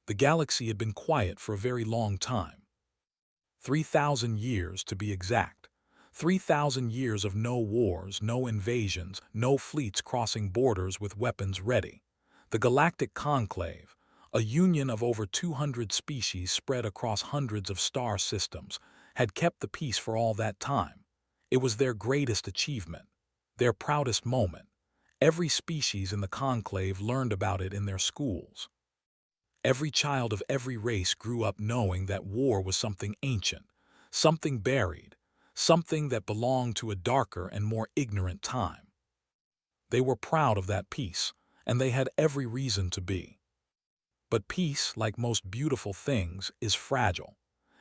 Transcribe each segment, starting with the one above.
The galaxy had been quiet for a very long time. 3,000 years to be exact. 3,000 years of no wars, no invasions, no fleets crossing borders with weapons ready. The Galactic Conclave, a union of over 200 species spread across hundreds of star systems, had kept the peace for all that time. It was their greatest achievement, their proudest moment. Every species in the conclave learned about it in their schools. Every child of every race grew up knowing that war was something ancient, something buried, something that belonged to a darker and more ignorant time. They were proud of that peace, and they had every reason to be. But peace, like most beautiful things, is fragile.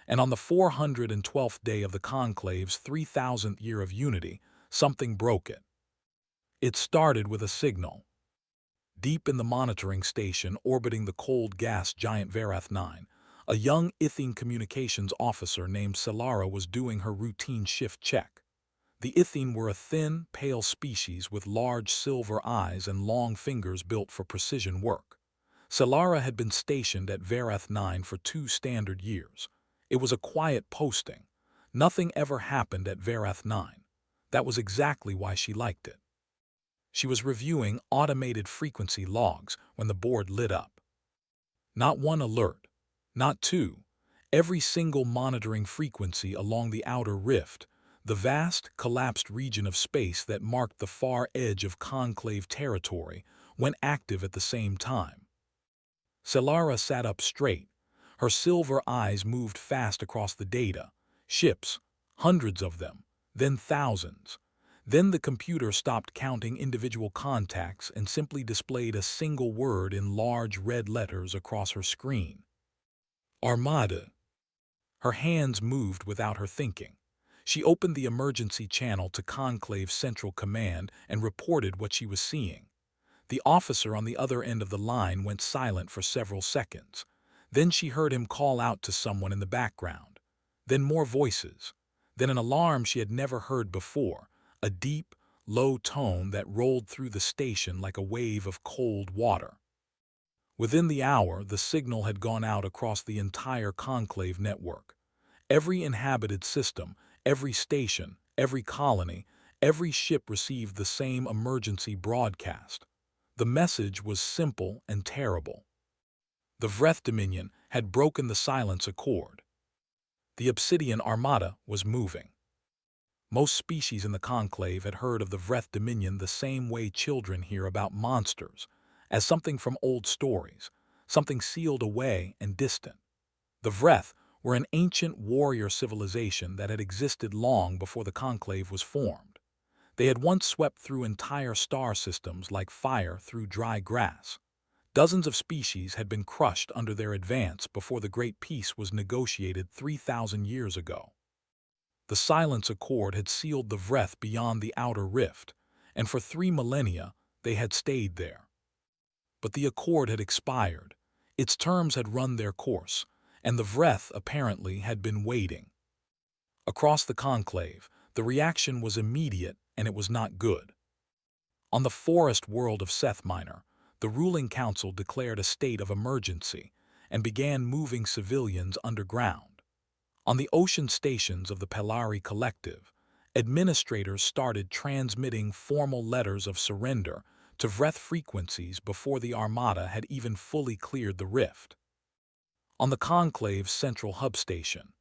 And on the 412th day of the conclave's 3,000th year of unity, something broke it. It started with a signal. Deep in the monitoring station orbiting the cold gas giant Varath 9, a young Ithene communications officer named Selara was doing her routine shift check. The Ithene were a thin, pale species with large silver eyes and long fingers built for precision work. Selara had been stationed at Varath 9 for 2 standard years. It was a quiet posting. Nothing ever happened at Varath 9. That was exactly why she liked it. She was reviewing automated frequency logs when the board lit up. Not one alert, not two. Every single monitoring frequency along the outer rift, the vast, collapsed region of space that marked the far edge of conclave territory, went active at the same time. Selara sat up straight. Her silver eyes moved fast across the data. Ships, hundreds of them, then thousands. Then the computer stopped counting individual contacts and simply displayed a single word in large red letters across her screen. Armada. Her hands moved without her thinking. She opened the emergency channel to Conclave Central Command and reported what she was seeing. The officer on the other end of the line went silent for several seconds. Then she heard him call out to someone in the background. Then more voices. Then an alarm she had never heard before, a deep, low tone that rolled through the station like a wave of cold water. Within the hour, the signal had gone out across the entire conclave network. Every inhabited system, every station, every colony, every ship received the same emergency broadcast. The message was simple and terrible. The Vreth Dominion had broken the silence accord. The Obsidian Armada was moving. Most species in the conclave had heard of the Vreth Dominion the same way children hear about monsters, as something from old stories, something sealed away and distant. The Vreth were an ancient warrior civilization that had existed long before the conclave was formed. They had once swept through entire star systems like fire through dry grass. Dozens of species had been crushed under their advance before the Great Peace was negotiated 3,000 years ago. The Silence Accord had sealed the Vreth beyond the outer rift, and for 3 millennia they had stayed there. But the accord had expired, its terms had run their course, and the Vreth apparently had been waiting. Across the conclave, the reaction was immediate and it was not good. On the forest world of Seth Minor, the ruling council declared a state of emergency and began moving civilians underground. On the ocean stations of the Pelari Collective, administrators started transmitting formal letters of surrender to Vreth frequencies before the Armada had even fully cleared the rift. On the Conclave's central hub station,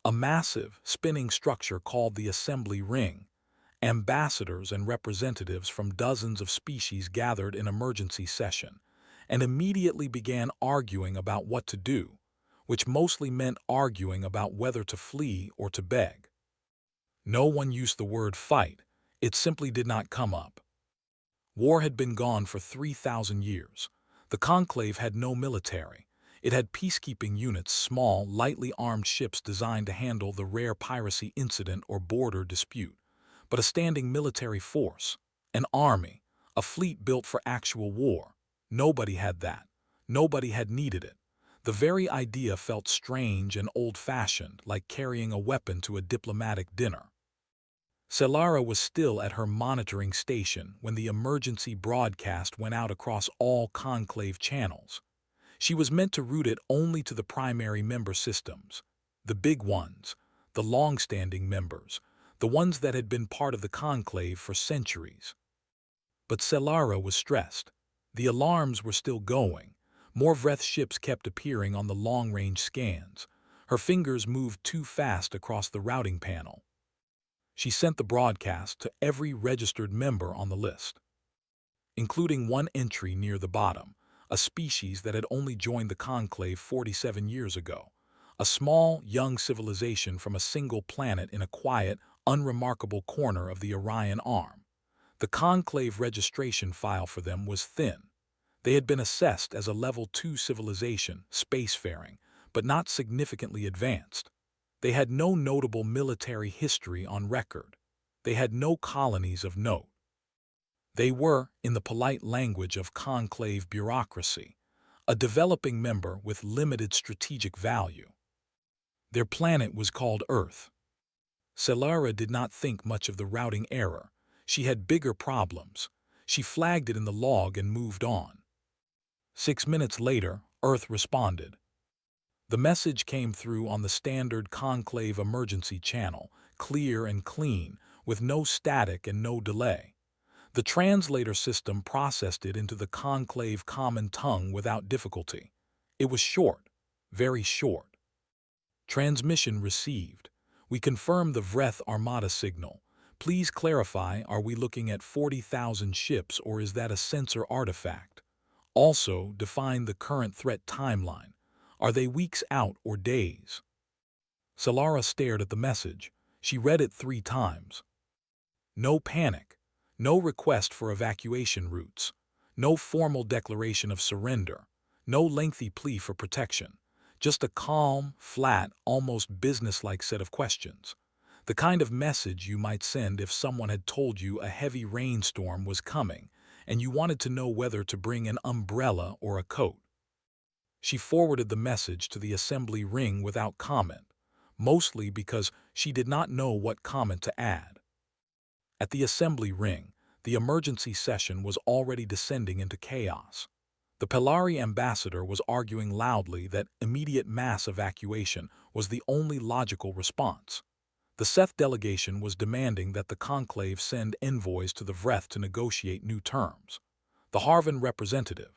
a massive, spinning structure called the Assembly Ring, ambassadors and representatives from dozens of species gathered in emergency session and immediately began arguing about what to do, which mostly meant arguing about whether to flee or to beg. No one used the word fight, it simply did not come up. War had been gone for 3,000 years. The Conclave had no military. It had peacekeeping units, small, lightly armed ships designed to handle the rare piracy incident or border dispute, but a standing military force, an army, a fleet built for actual war. Nobody had that. Nobody had needed it. The very idea felt strange and old-fashioned, like carrying a weapon to a diplomatic dinner. Selara was still at her monitoring station when the emergency broadcast went out across all conclave channels. She was meant to route it only to the primary member systems, the big ones, the long-standing members, the ones that had been part of the conclave for centuries. But Selara was stressed. The alarms were still going. More Vreth ships kept appearing on the long-range scans. Her fingers moved too fast across the routing panel. She sent the broadcast to every registered member on the list, including one entry near the bottom, a species that had only joined the conclave 47 years ago, a small, young civilization from a single planet in a quiet, unremarkable corner of the Orion Arm. The conclave registration file for them was thin. They had been assessed as a Level 2 civilization, spacefaring, but not significantly advanced. They had no notable military history on record. They had no colonies of note. They were, in the polite language of conclave bureaucracy, a developing member with limited strategic value. Their planet was called Earth. Selara did not think much of the routing error. She had bigger problems. She flagged it in the log and moved on. 6 minutes later, Earth responded. The message came through on the standard conclave emergency channel, clear and clean, with no static and no delay. The translator system processed it into the conclave common tongue without difficulty. It was short, very short. Transmission received. We confirm the Vreth Armada signal. Please clarify, are we looking at 40,000 ships or is that a sensor artifact? Also, define the current threat timeline. Are they weeks out or days? Selara stared at the message. She read it 3 times. No panic. No request for evacuation routes. No formal declaration of surrender. No lengthy plea for protection. Just a calm, flat, almost businesslike set of questions. The kind of message you might send if someone had told you a heavy rainstorm was coming and you wanted to know whether to bring an umbrella or a coat. She forwarded the message to the assembly ring without comment, mostly because she did not know what comment to add. At the assembly ring, the emergency session was already descending into chaos. The Pelari ambassador was arguing loudly that immediate mass evacuation was the only logical response. The Seth delegation was demanding that the conclave send envoys to the Vreth to negotiate new terms. The Harvan representative,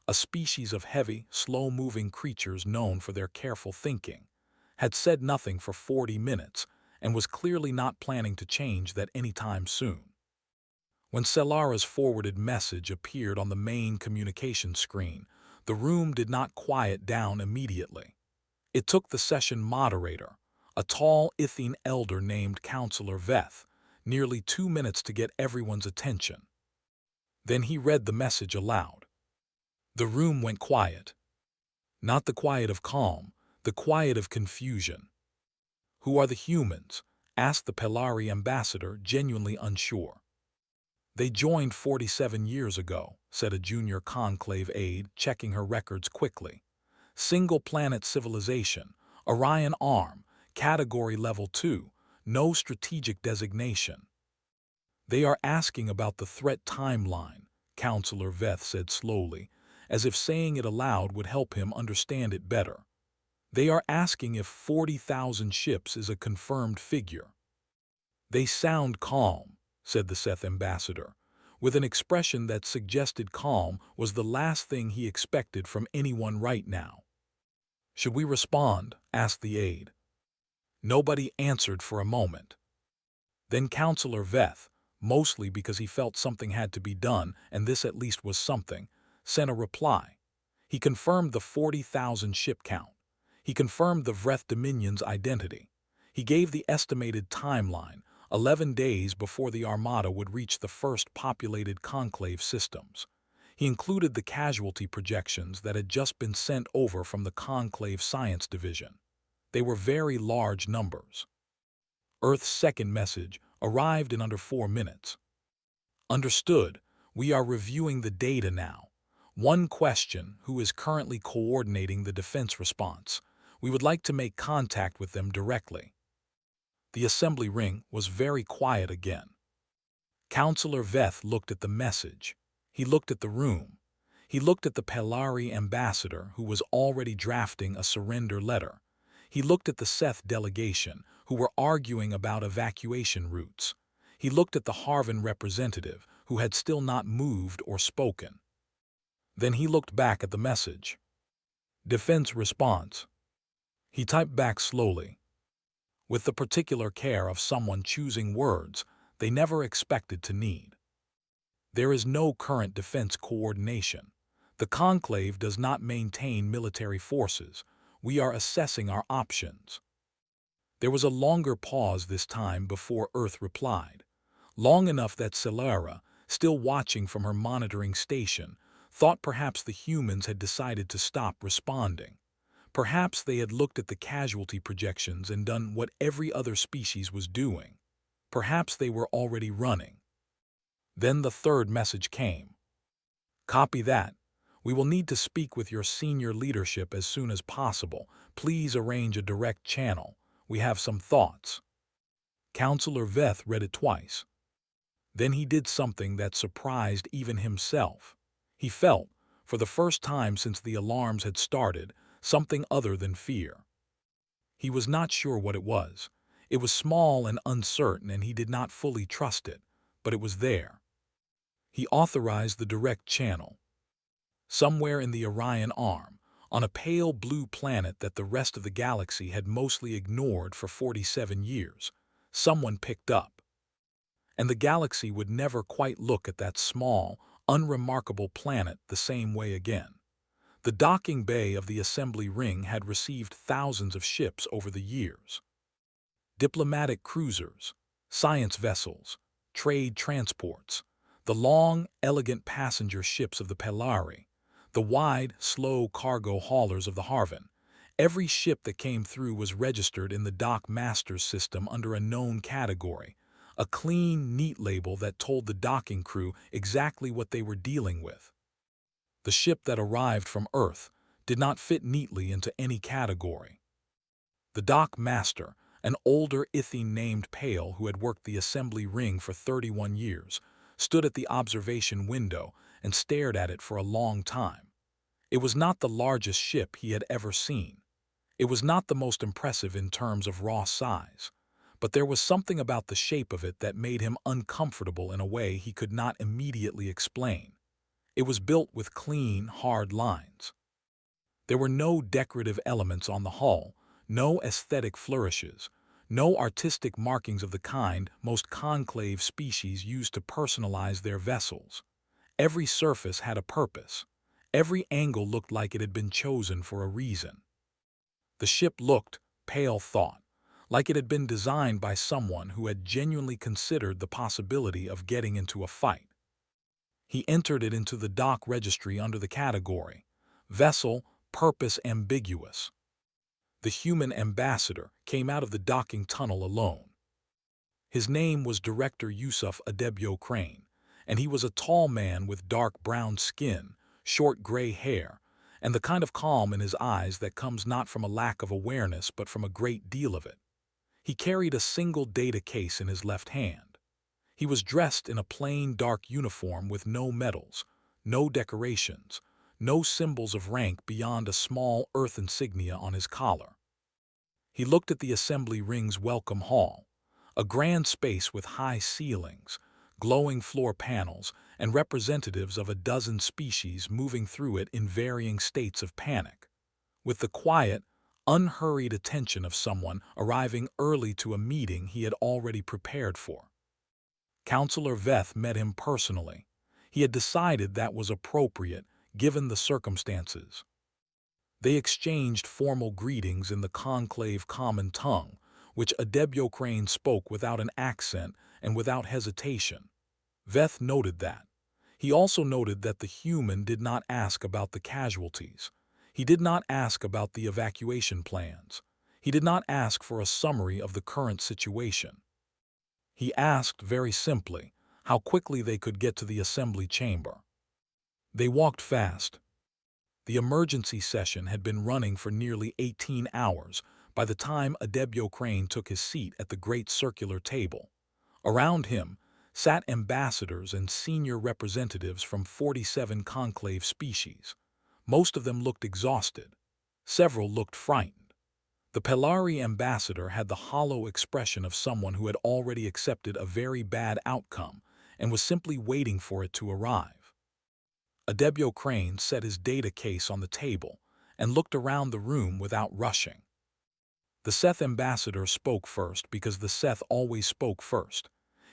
a species of heavy, slow-moving creatures known for their careful thinking, had said nothing for 40 minutes and was clearly not planning to change that anytime soon. When Selara's forwarded message appeared on the main communication screen, the room did not quiet down immediately. It took the session moderator, a tall Ithene elder named Counselor Veth, nearly 2 minutes to get everyone's attention. Then he read the message aloud. The room went quiet. Not the quiet of calm, the quiet of confusion. "Who are the humans?" asked the Pelari ambassador, genuinely unsure. "They joined 47 years ago," said a junior conclave aide, checking her records quickly. "Single-planet civilization, Orion Arm, category level 2, no strategic designation." "They are asking about the threat timeline," Counselor Veth said slowly, as if saying it aloud would help him understand it better. "They are asking if 40,000 ships is a confirmed figure." "They sound calm," said the Seth ambassador, with an expression that suggested calm was the last thing he expected from anyone right now. "Should we respond?" asked the aide. Nobody answered for a moment. Then Counselor Veth, mostly because he felt something had to be done, and this at least was something, sent a reply. He confirmed the 40,000 ship count. He confirmed the Vreth Dominion's identity. He gave the estimated timeline, 11 days before the Armada would reach the first populated conclave systems. He included the casualty projections that had just been sent over from the Conclave Science Division. They were very large numbers. Earth's second message arrived in under 4 minutes. "Understood. We are reviewing the data now. One question: who is currently coordinating the defense response? We would like to make contact with them directly." The assembly ring was very quiet again. Counselor Veth looked at the message. He looked at the room. He looked at the Pelari ambassador, who was already drafting a surrender letter. He looked at the Seth delegation, who were arguing about evacuation routes. He looked at the Harvan representative, who had still not moved or spoken. Then he looked back at the message. Defense response. He typed back slowly, with the particular care of someone choosing words they never expected to need. There is no current defense coordination. The Conclave does not maintain military forces. We are assessing our options. There was a longer pause this time before Earth replied, long enough that Celera, still watching from her monitoring station, thought perhaps the humans had decided to stop responding. Perhaps they had looked at the casualty projections and done what every other species was doing. Perhaps they were already running. Then the third message came. Copy that. We will need to speak with your senior leadership as soon as possible. Please arrange a direct channel. We have some thoughts. Counselor Veth read it twice. Then he did something that surprised even himself. He felt, for the first time since the alarms had started, something other than fear. He was not sure what it was. It was small and uncertain, and he did not fully trust it, but it was there. He authorized the direct channel. Somewhere in the Orion Arm, on a pale blue planet that the rest of the galaxy had mostly ignored for 47 years, someone picked up. And the galaxy would never quite look at that small, unremarkable planet the same way again. The docking bay of the assembly ring had received thousands of ships over the years. Diplomatic cruisers, science vessels, trade transports, the long, elegant passenger ships of the Pelari, the wide, slow cargo haulers of the Harvan. Every ship that came through was registered in the dock master's system under a known category, a clean, neat label that told the docking crew exactly what they were dealing with. The ship that arrived from Earth did not fit neatly into any category. The dock master, an older Ithene named Pale who had worked the assembly ring for 31 years, stood at the observation window and stared at it for a long time. It was not the largest ship he had ever seen. It was not the most impressive in terms of raw size, but there was something about the shape of it that made him uncomfortable in a way he could not immediately explain. It was built with clean, hard lines. There were no decorative elements on the hull, no aesthetic flourishes, no artistic markings of the kind most conclave species use to personalize their vessels. Every surface had a purpose. Every angle looked like it had been chosen for a reason. The ship looked, Pale thought, like it had been designed by someone who had genuinely considered the possibility of getting into a fight. He entered it into the dock registry under the category, Vessel, Purpose Ambiguous. The human ambassador came out of the docking tunnel alone. His name was Director Yusuf Adebyo Crane, and he was a tall man with dark brown skin, short gray hair, and the kind of calm in his eyes that comes not from a lack of awareness but from a great deal of it. He carried a single data case in his left hand. He was dressed in a plain dark uniform with no medals, no decorations, no symbols of rank beyond a small earth insignia on his collar. He looked at the assembly ring's welcome hall, a grand space with high ceilings, glowing floor panels, and representatives of a dozen species moving through it in varying states of panic, with the quiet, unhurried attention of someone arriving early to a meeting he had already prepared for. Counselor Veth met him personally. He had decided that was appropriate, given the circumstances. They exchanged formal greetings in the conclave common tongue, which Adebyo Crane spoke without an accent and without hesitation. Veth noted that. He also noted that the human did not ask about the casualties. He did not ask about the evacuation plans. He did not ask for a summary of the current situation. He asked very simply how quickly they could get to the assembly chamber. They walked fast. The emergency session had been running for nearly 18 hours by the time Adebyo Crane took his seat at the great circular table. Around him, sat ambassadors and senior representatives from 47 conclave species. Most of them looked exhausted. Several looked frightened. The Pelari ambassador had the hollow expression of someone who had already accepted a very bad outcome and was simply waiting for it to arrive. Adebyo Crane set his data case on the table and looked around the room without rushing. The Seth ambassador spoke first because the Seth always spoke first.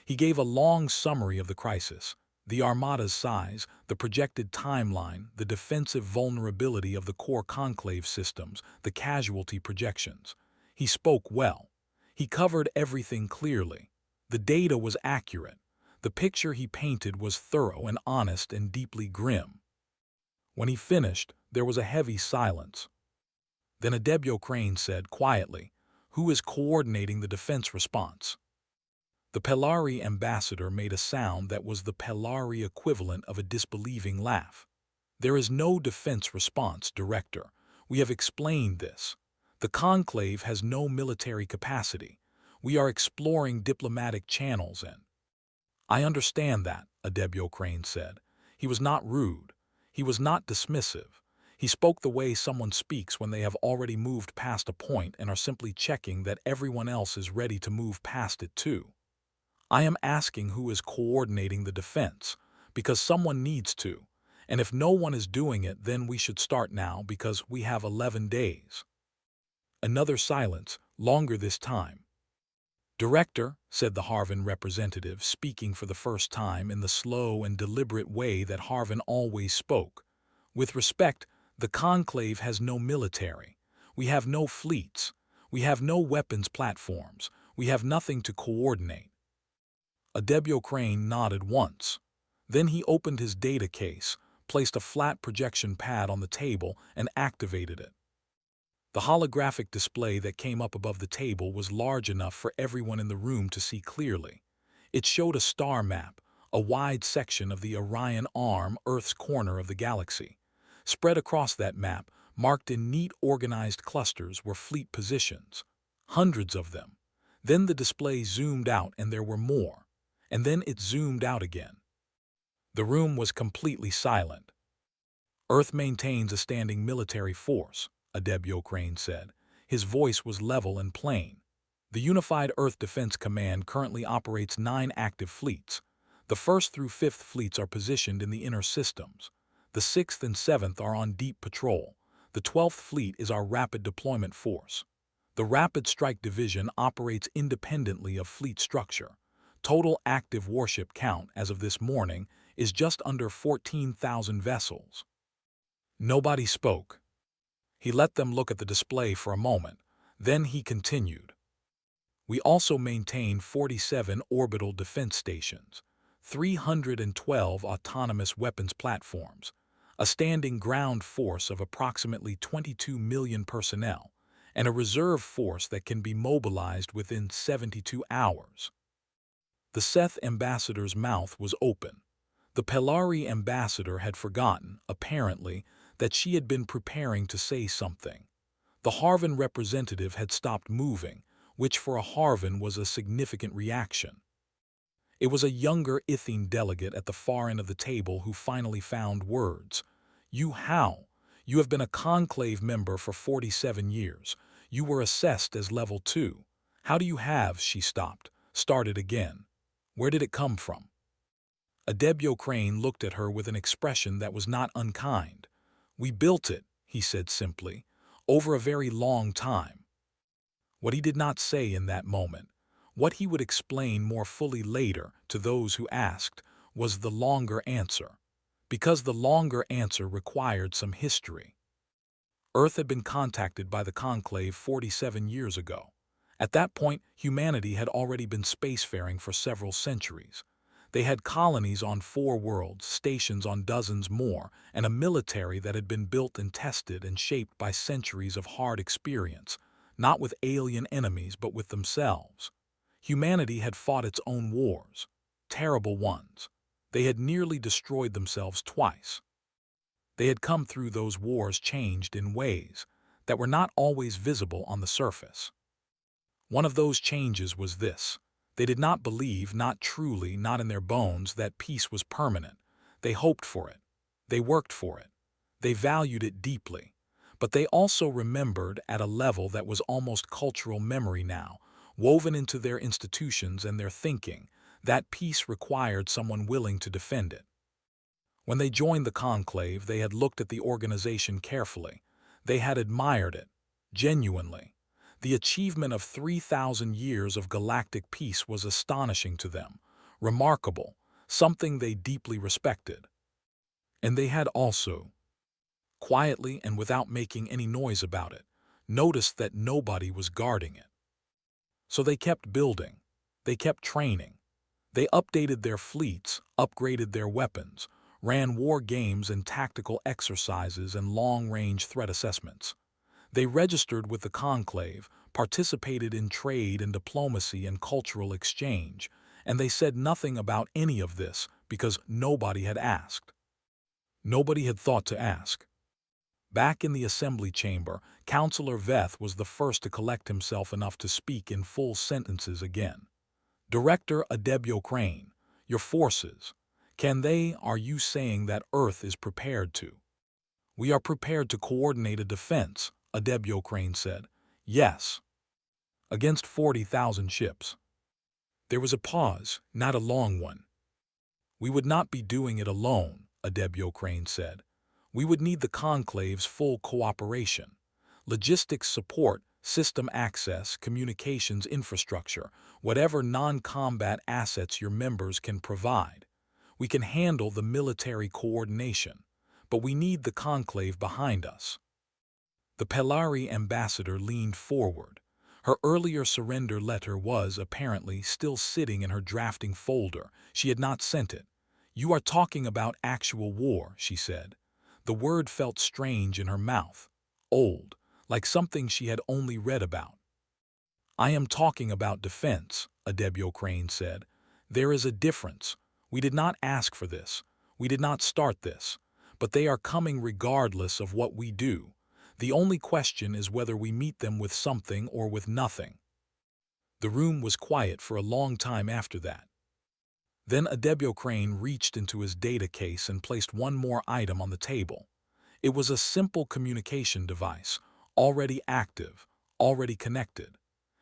He gave a long summary of the crisis, the Armada's size, the projected timeline, the defensive vulnerability of the core conclave systems, the casualty projections. He spoke well. He covered everything clearly. The data was accurate. The picture he painted was thorough and honest and deeply grim. When he finished, there was a heavy silence. Then Adebyo Crane said quietly, "Who is coordinating the defense response?" The Pelari ambassador made a sound that was the Pelari equivalent of a disbelieving laugh. "There is no defense response, Director. We have explained this. The Conclave has no military capacity. We are exploring diplomatic channels and—" "I understand that," Adebyo Crane said. He was not rude. He was not dismissive. He spoke the way someone speaks when they have already moved past a point and are simply checking that everyone else is ready to move past it too. "I am asking who is coordinating the defense, because someone needs to, and if no one is doing it, then we should start now because we have 11 days. Another silence, longer this time. "Director," said the Harvin representative, speaking for the first time in the slow and deliberate way that Harvin always spoke. "With respect, the Conclave has no military. We have no fleets. We have no weapons platforms. We have nothing to coordinate." Adebyo Crane nodded once. Then he opened his data case, placed a flat projection pad on the table, and activated it. The holographic display that came up above the table was large enough for everyone in the room to see clearly. It showed a star map, a wide section of the Orion Arm, Earth's corner of the galaxy. Spread across that map, marked in neat organized clusters, were fleet positions. Hundreds of them. Then the display zoomed out and there were more. And then it zoomed out again. The room was completely silent. "Earth maintains a standing military force," Adebyo Crane said. His voice was level and plain. "The Unified Earth Defense Command currently operates 9 active fleets. The 1st through 5th fleets are positioned in the inner systems. The 6th and 7th are on deep patrol. The 12th fleet is our rapid deployment force. The Rapid Strike Division operates independently of fleet structure. Total active warship count as of this morning is just under 14,000 vessels." Nobody spoke. He let them look at the display for a moment. Then he continued. "We also maintain 47 orbital defense stations, 312 autonomous weapons platforms, a standing ground force of approximately 22 million personnel, and a reserve force that can be mobilized within 72 hours. The Seth ambassador's mouth was open. The Pelari ambassador had forgotten, apparently, that she had been preparing to say something. The Harvin representative had stopped moving, which for a Harvin was a significant reaction. It was a younger Ithene delegate at the far end of the table who finally found words. "You how? You have been a conclave member for 47 years. You were assessed as level 2. How do you have—" She stopped, started again. "Where did it come from?" Adebyo Crane looked at her with an expression that was not unkind. "We built it," he said simply, "over a very long time." What he did not say in that moment, what he would explain more fully later to those who asked, was the longer answer, because the longer answer required some history. Earth had been contacted by the Conclave 47 years ago. At that point, humanity had already been spacefaring for several centuries. They had colonies on 4 worlds, stations on dozens more, and a military that had been built and tested and shaped by centuries of hard experience, not with alien enemies but with themselves. Humanity had fought its own wars, terrible ones. They had nearly destroyed themselves twice. They had come through those wars changed in ways that were not always visible on the surface. One of those changes was this. They did not believe, not truly, not in their bones, that peace was permanent. They hoped for it. They worked for it. They valued it deeply. But they also remembered at a level that was almost cultural memory now, woven into their institutions and their thinking, that peace required someone willing to defend it. When they joined the conclave, they had looked at the organization carefully. They had admired it, genuinely. The achievement of 3,000 years of galactic peace was astonishing to them, remarkable, something they deeply respected. And they had also, quietly and without making any noise about it, noticed that nobody was guarding it. So they kept building. They kept training. They updated their fleets, upgraded their weapons, ran war games and tactical exercises and long-range threat assessments. They registered with the conclave, participated in trade and diplomacy and cultural exchange, and they said nothing about any of this because nobody had asked. Nobody had thought to ask. Back in the assembly chamber, Councillor Veth was the first to collect himself enough to speak in full sentences again. Director Adebio Crane, your forces, are you saying that Earth is prepared to? We are prepared to coordinate a defense, Adebio Crane said. Yes. Against 40,000 ships. There was a pause, not a long one. We would not be doing it alone, Adebio Crane said. We would need the conclave's full cooperation. Logistics support, system access, communications infrastructure, whatever non-combat assets your members can provide. We can handle the military coordination, but we need the conclave behind us. The Pelari ambassador leaned forward. Her earlier surrender letter was, apparently, still sitting in her drafting folder. She had not sent it. You are talking about actual war, she said. The word felt strange in her mouth, old, like something she had only read about. I am talking about defense, Adebio Crane said. There is a difference. We did not ask for this. We did not start this. But they are coming regardless of what we do. The only question is whether we meet them with something or with nothing. The room was quiet for a long time after that. Then Adebio Crane reached into his data case and placed one more item on the table. It was a simple communication device, already active, already connected.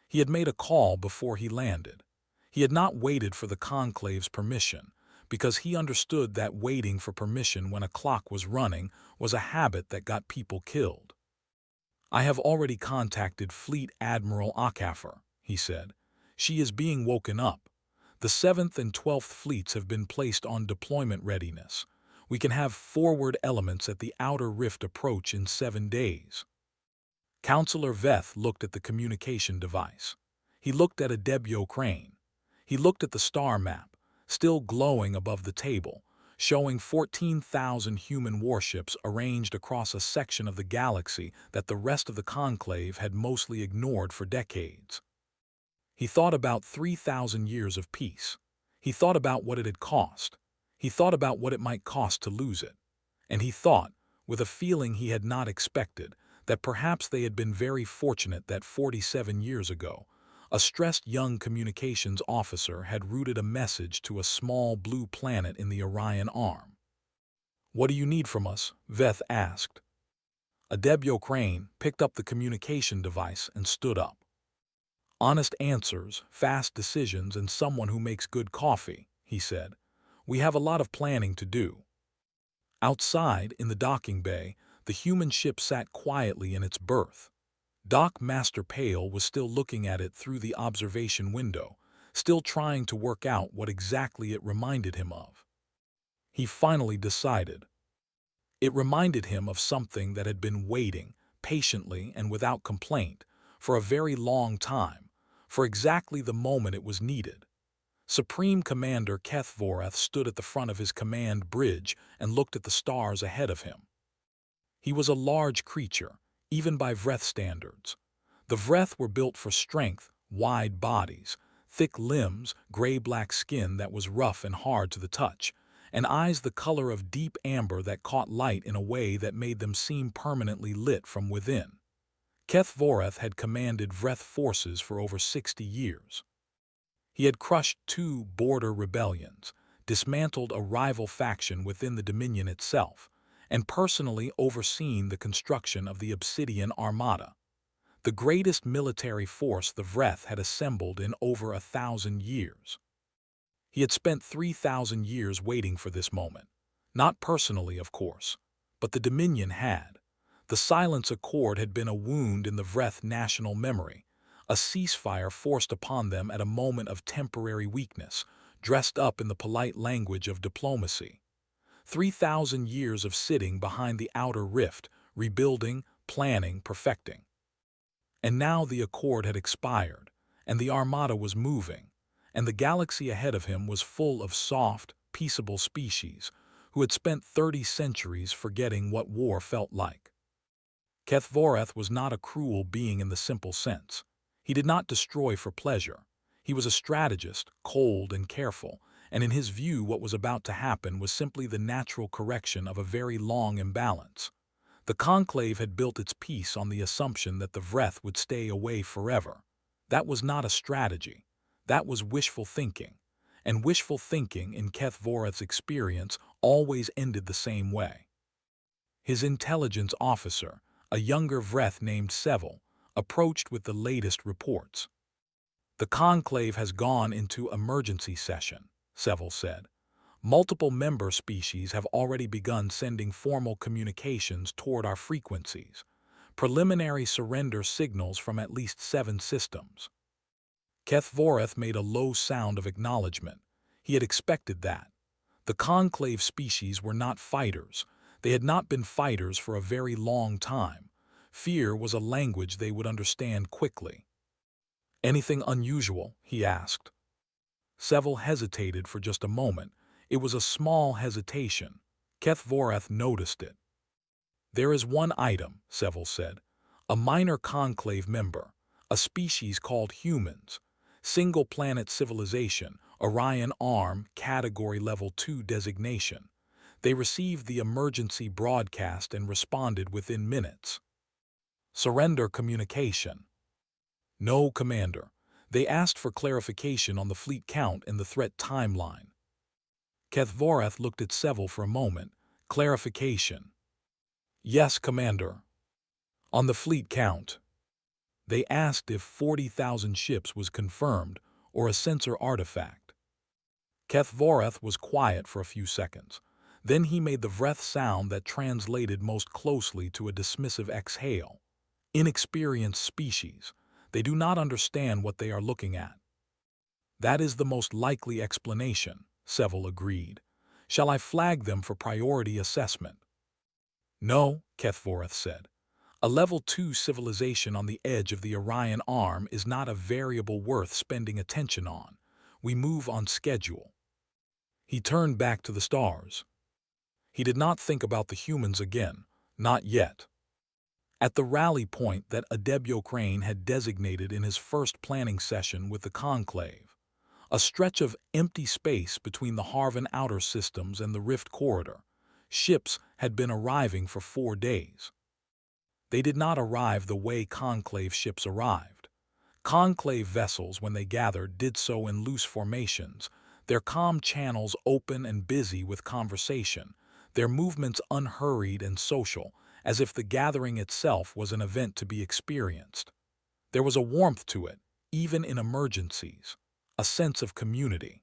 He had made a call before he landed. He had not waited for the conclave's permission, because he understood that waiting for permission when a clock was running was a habit that got people killed. I have already contacted Fleet Admiral Akafer, he said. She is being woken up. The 7th and 12th fleets have been placed on deployment readiness. We can have forward elements at the outer rift approach in 7 days. Councillor Veth looked at the communication device. He looked at Adebio Crane. He looked at the star map, still glowing above the table, showing 14,000 human warships arranged across a section of the galaxy that the rest of the conclave had mostly ignored for decades. He thought about 3,000 years of peace. He thought about what it had cost. He thought about what it might cost to lose it. And he thought, with a feeling he had not expected, that perhaps they had been very fortunate that 47 years ago, a stressed young communications officer had routed a message to a small blue planet in the Orion Arm. What do you need from us? Veth asked. Adebio Crane picked up the communication device and stood up. Honest answers, fast decisions, and someone who makes good coffee, he said. We have a lot of planning to do. Outside, in the docking bay, the human ship sat quietly in its berth. Dock Master Pale was still looking at it through the observation window, still trying to work out what exactly it reminded him of. He finally decided. It reminded him of something that had been waiting, patiently and without complaint, for a very long time, for exactly the moment it was needed. Supreme Commander Kethvoreth stood at the front of his command bridge and looked at the stars ahead of him. He was a large creature, even by Vreth standards. The Vreth were built for strength, wide bodies, thick limbs, gray-black skin that was rough and hard to the touch, and eyes the color of deep amber that caught light in a way that made them seem permanently lit from within. Kethvoreth had commanded Vreth forces for over 60 years. He had crushed 2 border rebellions, dismantled a rival faction within the Dominion itself, and personally overseen the construction of the Obsidian Armada, the greatest military force the Vreth had assembled in over 1,000 years. He had spent 3,000 years waiting for this moment. Not personally, of course, but the Dominion had. The Silence Accord had been a wound in the Vreth national memory, a ceasefire forced upon them at a moment of temporary weakness, dressed up in the polite language of diplomacy. 3,000 years of sitting behind the outer rift, rebuilding, planning, perfecting. And now the accord had expired, and the Armada was moving, and the galaxy ahead of him was full of soft, peaceable species who had spent 30 centuries forgetting what war felt like. Kethvoreth was not a cruel being in the simple sense. He did not destroy for pleasure. He was a strategist, cold and careful, and in his view what was about to happen was simply the natural correction of a very long imbalance. The Conclave had built its peace on the assumption that the Vreth would stay away forever. That was not a strategy. That was wishful thinking. And wishful thinking, in Kethvoreth's experience, always ended the same way. His intelligence officer, a younger Vreth named Seville, approached with the latest reports. "The Conclave has gone into emergency session," Seville said. "Multiple member species have already begun sending formal communications toward our frequencies, preliminary surrender signals from at least 7 systems." Kethvoreth made a low sound of acknowledgement. He had expected that. The Conclave species were not fighters. They had not been fighters for a very long time. Fear was a language they would understand quickly. "Anything unusual?" he asked. Seville hesitated for just a moment. It was a small hesitation. Kethvoreth noticed it. "There is one item," Seville said. "A minor Conclave member, a species called humans. Single-planet civilization, Orion Arm, Category Level 2 designation. They received the emergency broadcast and responded within minutes. Surrender communication." "No, Commander. They asked for clarification on the fleet count and the threat timeline." Kethvoreth looked at Seville for a moment. "Clarification." "Yes, Commander." "On the fleet count." They asked if 40,000 ships was confirmed or a sensor artifact. Kethvoreth was quiet for a few seconds. Then he made the Vreth sound that translated most closely to a dismissive exhale. "Inexperienced species. They do not understand what they are looking at." "That is the most likely explanation," Seville agreed. "Shall I flag them for priority assessment?" "No," Kethvoreth said. "A Level 2 civilization on the edge of the Orion Arm is not a variable worth spending attention on. We move on schedule." He turned back to the stars. He did not think about the humans again, not yet. At the rally point that Adebyokrane had designated in his first planning session with the Conclave, a stretch of empty space between the Harvan outer systems and the Rift Corridor, ships had been arriving for 4 days. They did not arrive the way Conclave ships arrived. Conclave vessels, when they gathered, did so in loose formations, their comm channels open and busy with conversation, their movements unhurried and social, as if the gathering itself was an event to be experienced. There was a warmth to it, even in emergencies, a sense of community.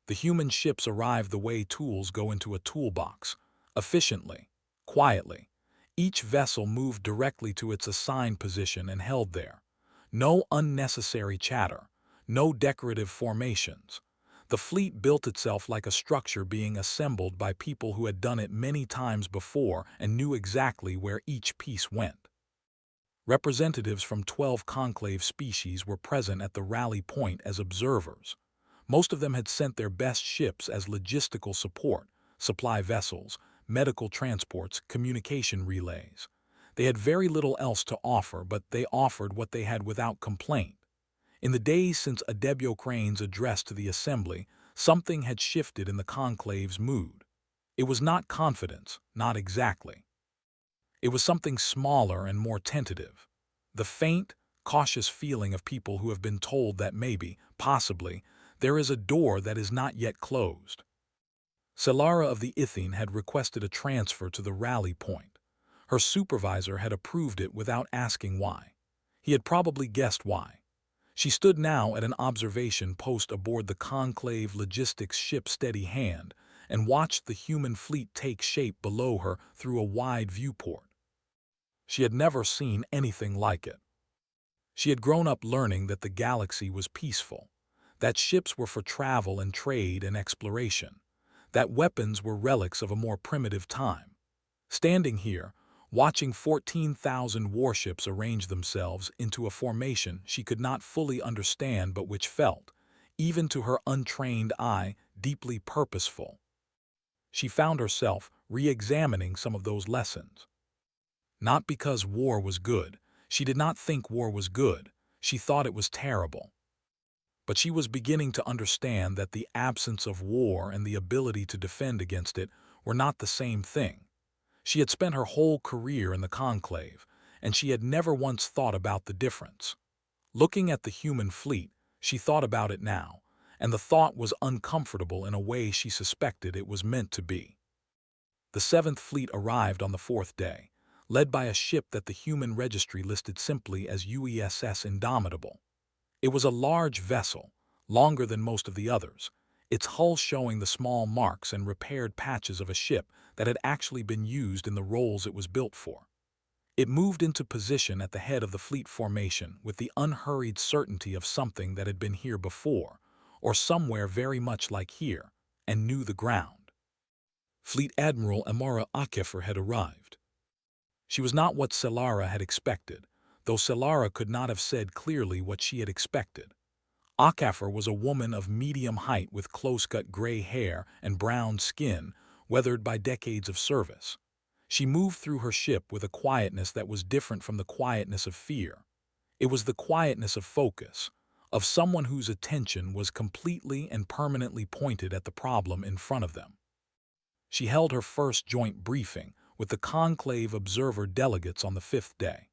The human ships arrived the way tools go into a toolbox, efficiently, quietly. Each vessel moved directly to its assigned position and held there. No unnecessary chatter, no decorative formations. The fleet built itself like a structure being assembled by people who had done it many times before and knew exactly where each piece went. Representatives from 12 Conclave species were present at the rally point as observers. Most of them had sent their best ships as logistical support, supply vessels, medical transports, communication relays. They had very little else to offer, but they offered what they had without complaint. In the days since Adebyokrane's address to the assembly, something had shifted in the Conclave's mood. It was not confidence, not exactly. It was something smaller and more tentative. The faint, cautious feeling of people who have been told that maybe, possibly, there is a door that is not yet closed. Selara of the Ithene had requested a transfer to the rally point. Her supervisor had approved it without asking why. He had probably guessed why. She stood now at an observation post aboard the Conclave Logistics ship Steady Hand and watched the human fleet take shape below her through a wide viewport. She had never seen anything like it. She had grown up learning that the galaxy was peaceful, that ships were for travel and trade and exploration, that weapons were relics of a more primitive time. Standing here, watching 14,000 warships arrange themselves into a formation she could not fully understand but which felt, even to her untrained eye, deeply purposeful. She found herself re-examining some of those lessons. Not because war was good. She did not think war was good. She thought it was terrible. But she was beginning to understand that the absence of war and the ability to defend against it were not the same thing. She had spent her whole career in the Conclave, and she had never once thought about the difference. Looking at the human fleet, she thought about it now, and the thought was uncomfortable in a way she suspected it was meant to be. The 7th Fleet arrived on the 4th day, led by a ship that the human registry listed simply as UESS Indomitable. It was a large vessel, longer than most of the others, its hull showing the small marks and repaired patches of a ship that had actually been used in the roles it was built for. It moved into position at the head of the fleet formation with the unhurried certainty of something that had been here before, or somewhere very much like here, and knew the ground. Fleet Admiral Amara Akefer had arrived. She was not what Selara had expected, though Selara could not have said clearly what she had expected. Akefer was a woman of medium height with close-cut gray hair and brown skin, weathered by decades of service. She moved through her ship with a quietness that was different from the quietness of fear. It was the quietness of focus, of someone whose attention was completely and permanently pointed at the problem in front of them. She held her first joint briefing with the Conclave Observer delegates on the 5th day.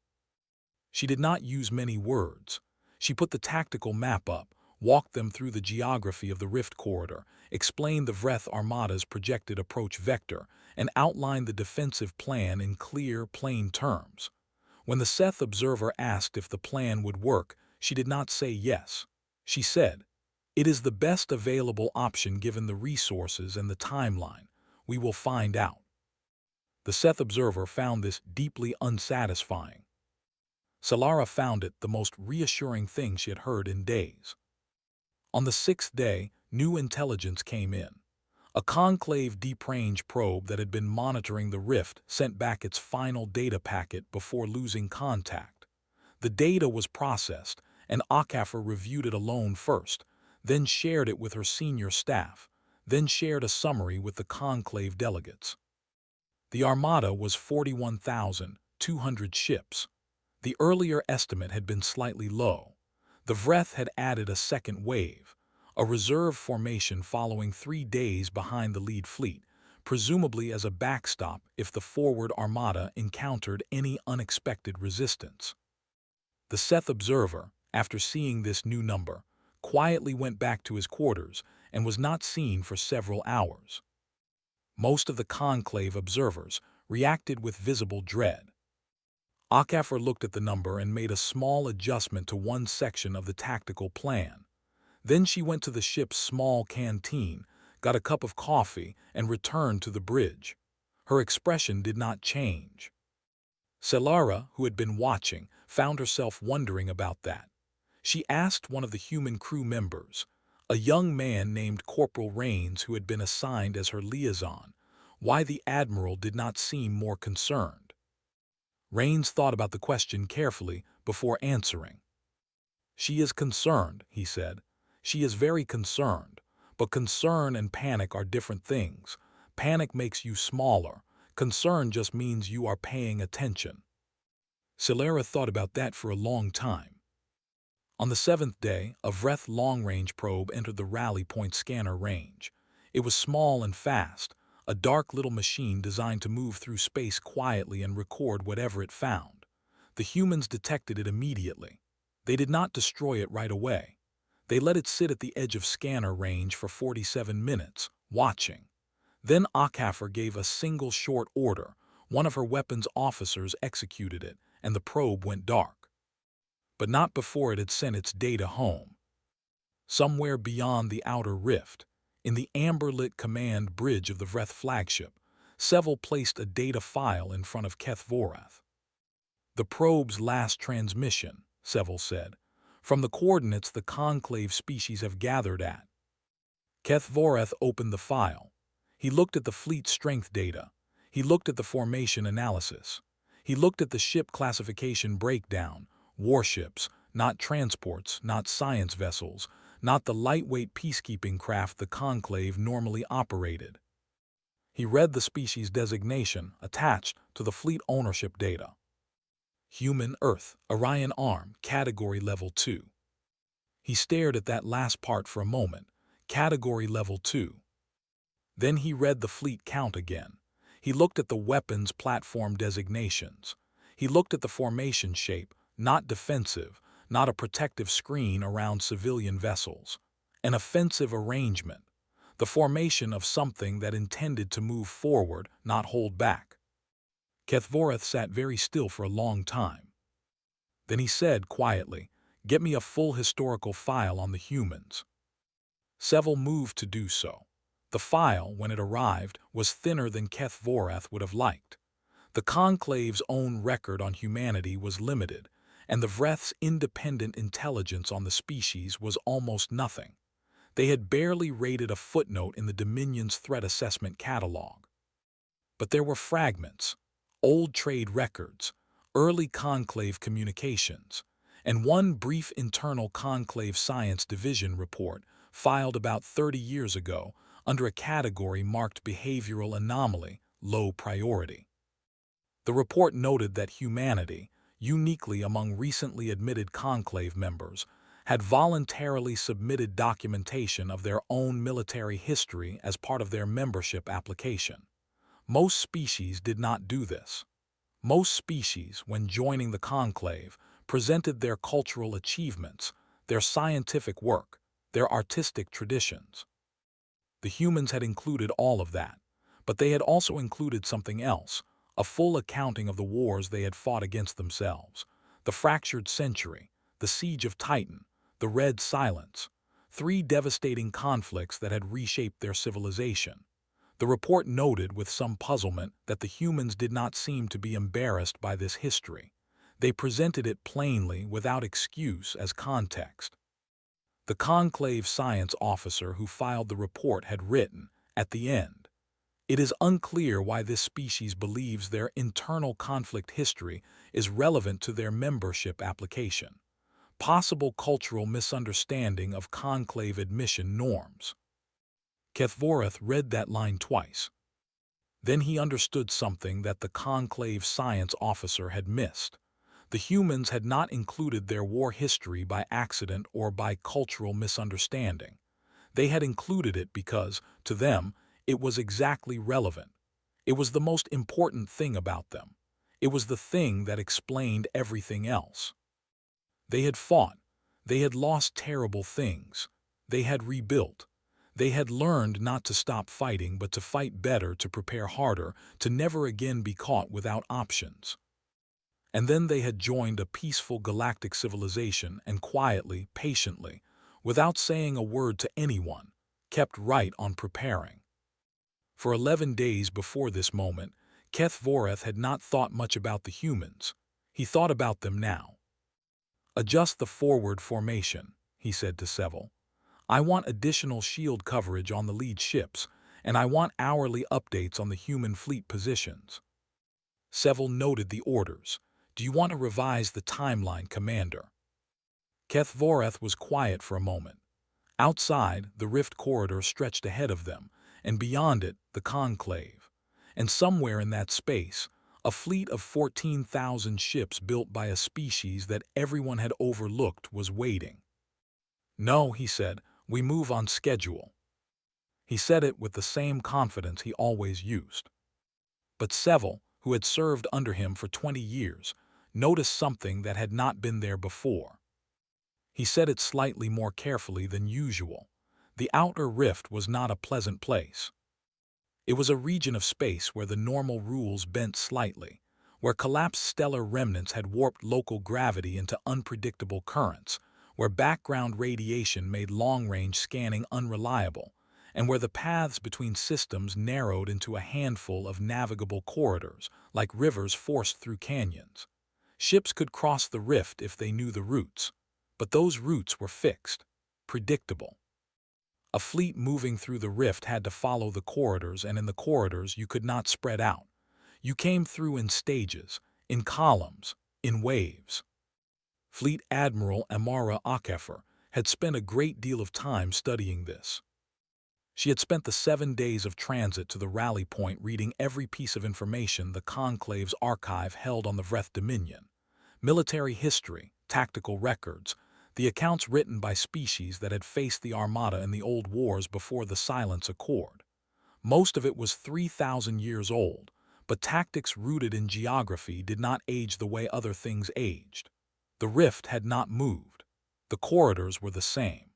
She did not use many words. She put the tactical map up, walked them through the geography of the Rift Corridor, explained the Vreth Armada's projected approach vector, and outlined the defensive plan in clear, plain terms. When the Seth Observer asked if the plan would work, she did not say yes. She said, "It is the best available option given the resources and the timeline. We will find out." The Seth Observer found this deeply unsatisfying. Selara found it the most reassuring thing she had heard in days. On the 6th day, new intelligence came in. A Conclave Deep Range probe that had been monitoring the rift sent back its final data packet before losing contact. The data was processed, and Akefer reviewed it alone first, then shared it with her senior staff, then shared a summary with the Conclave delegates. The Armada was 41,200 ships. The earlier estimate had been slightly low. The Vreth had added a second wave, a reserve formation following 3 days behind the lead fleet, presumably as a backstop if the forward Armada encountered any unexpected resistance. The Seth Observer, after seeing this new number, quietly went back to his quarters and was not seen for several hours. Most of the Conclave observers reacted with visible dread. Akefer looked at the number and made a small adjustment to one section of the tactical plan. Then she went to the ship's small canteen, got a cup of coffee, and returned to the bridge. Her expression did not change. Selara, who had been watching, found herself wondering about that. She asked one of the human crew members, a young man named Corporal Rains who had been assigned as her liaison, why the Admiral did not seem more concerned. Rains thought about the question carefully before answering. "She is concerned," he said. "She is very concerned, but concern and panic are different things. Panic makes you smaller. Concern just means you are paying attention." Selara thought about that for a long time. On the 7th day, a Vreth long-range probe entered the rally point scanner range. It was small and fast, a dark little machine designed to move through space quietly and record whatever it found. The humans detected it immediately. They did not destroy it right away. They let it sit at the edge of scanner range for 47 minutes, watching. Then Akafir gave a single short order. One of her weapons officers executed it, and the probe went dark. But not before it had sent its data home. Somewhere beyond the outer rift, in the amber-lit command bridge of the Vreth flagship, Seville placed a data file in front of Kethvorath. "The probe's last transmission," Seville said, "from the coordinates the conclave species have gathered at." Kethvorath opened the file. He looked at the fleet strength data. He looked at the formation analysis. He looked at the ship classification breakdown: warships, not transports, not science vessels, not the lightweight peacekeeping craft the conclave normally operated. He read the species designation attached to the fleet ownership data. Human Earth, Orion Arm, Category Level 2. He stared at that last part for a moment. Category Level 2. Then he read the fleet count again. He looked at the weapons platform designations. He looked at the formation shape, not defensive, not a protective screen around civilian vessels. An offensive arrangement. The formation of something that intended to move forward, not hold back. Kethvorath sat very still for a long time. Then he said quietly, "Get me a full historical file on the humans." Seville moved to do so. The file, when it arrived, was thinner than Kethvorath would have liked. The Conclave's own record on humanity was limited, and the Vreth's independent intelligence on the species was almost nothing. They had barely rated a footnote in the Dominion's threat assessment catalog. But there were fragments, old trade records, early Conclave communications, and one brief internal Conclave Science Division report filed about 30 years ago under a category marked Behavioral Anomaly, Low Priority. The report noted that humanity, uniquely among recently admitted Conclave members, had voluntarily submitted documentation of their own military history as part of their membership application. Most species did not do this. Most species, when joining the Conclave, presented their cultural achievements, their scientific work, their artistic traditions. The humans had included all of that, but they had also included something else, a full accounting of the wars they had fought against themselves: the Fractured Century, the Siege of Titan, the Red Silence, 3 devastating conflicts that had reshaped their civilization. The report noted with some puzzlement that the humans did not seem to be embarrassed by this history. They presented it plainly, without excuse, as context. The Conclave science officer who filed the report had written, at the end, "It is unclear why this species believes their internal conflict history is relevant to their membership application. Possible cultural misunderstanding of Conclave admission norms." Kethvorath read that line twice. Then he understood something that the Conclave science officer had missed. The humans had not included their war history by accident or by cultural misunderstanding. They had included it because, to them, it was exactly relevant. It was the most important thing about them. It was the thing that explained everything else. They had fought. They had lost terrible things. They had rebuilt. They had learned not to stop fighting but to fight better, to prepare harder, to never again be caught without options. And then they had joined a peaceful galactic civilization and quietly, patiently, without saying a word to anyone, kept right on preparing. For 11 days before this moment, Kethvorath had not thought much about the humans. He thought about them now. "Adjust the forward formation," he said to Seville. "I want additional shield coverage on the lead ships, and I want hourly updates on the human fleet positions." Seville noted the orders. "Do you want to revise the timeline, Commander?" Kethvorath was quiet for a moment. Outside, the rift corridor stretched ahead of them, and beyond it, the Conclave. And somewhere in that space, a fleet of 14,000 ships built by a species that everyone had overlooked was waiting. "No," he said, "we move on schedule." He said it with the same confidence he always used. But Seville, who had served under him for 20 years, noticed something that had not been there before. He said it slightly more carefully than usual. The outer rift was not a pleasant place. It was a region of space where the normal rules bent slightly, where collapsed stellar remnants had warped local gravity into unpredictable currents, where background radiation made long-range scanning unreliable, and where the paths between systems narrowed into a handful of navigable corridors, like rivers forced through canyons. Ships could cross the rift if they knew the routes, but those routes were fixed, predictable. A fleet moving through the rift had to follow the corridors, and in the corridors you could not spread out. You came through in stages, in columns, in waves. Fleet Admiral Amara HFY had spent a great deal of time studying this. She had spent the 7 days of transit to the rally point reading every piece of information the Conclave's archive held on the Vreth Dominion. Military history, tactical records, the accounts written by species that had faced the Armada in the old wars before the Silence Accord. Most of it was 3,000 years old, but tactics rooted in geography did not age the way other things aged. The rift had not moved. The corridors were the same.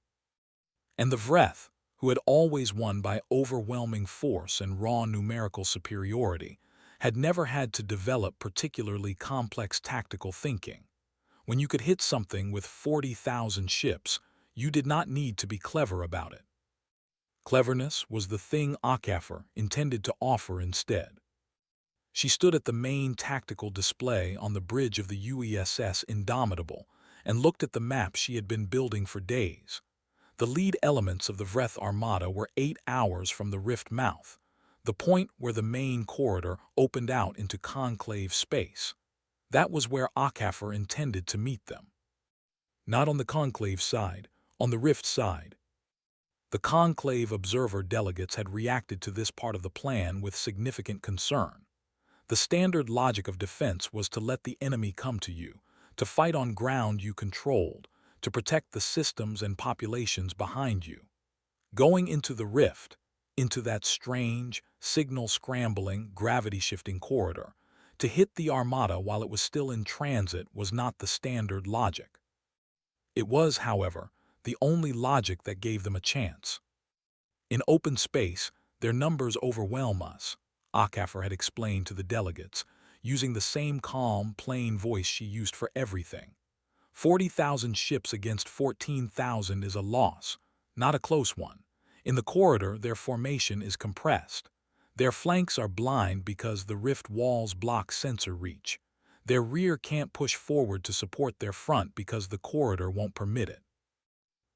And the Vreth, who had always won by overwhelming force and raw numerical superiority, had never had to develop particularly complex tactical thinking. When you could hit something with 40,000 ships, you did not need to be clever about it. Cleverness was the thing HFY intended to offer instead. She stood at the main tactical display on the bridge of the UESS Indomitable and looked at the map she had been building for days. The lead elements of the Vreth Armada were 8 hours from the rift mouth, the point where the main corridor opened out into conclave space. That was where HFY intended to meet them. Not on the conclave side, on the rift side. The conclave observer delegates had reacted to this part of the plan with significant concern. The standard logic of defense was to let the enemy come to you, to fight on ground you controlled, to protect the systems and populations behind you. Going into the rift, into that strange, signal-scrambling, gravity-shifting corridor, to hit the Armada while it was still in transit was not the standard logic. It was, however, the only logic that gave them a chance. In open space, their numbers overwhelm us, HFY had explained to the delegates, using the same calm, plain voice she used for everything. 40,000 ships against 14,000 is a loss, not a close one. In the corridor, their formation is compressed. Their flanks are blind because the rift walls block sensor reach. Their rear can't push forward to support their front because the corridor won't permit it.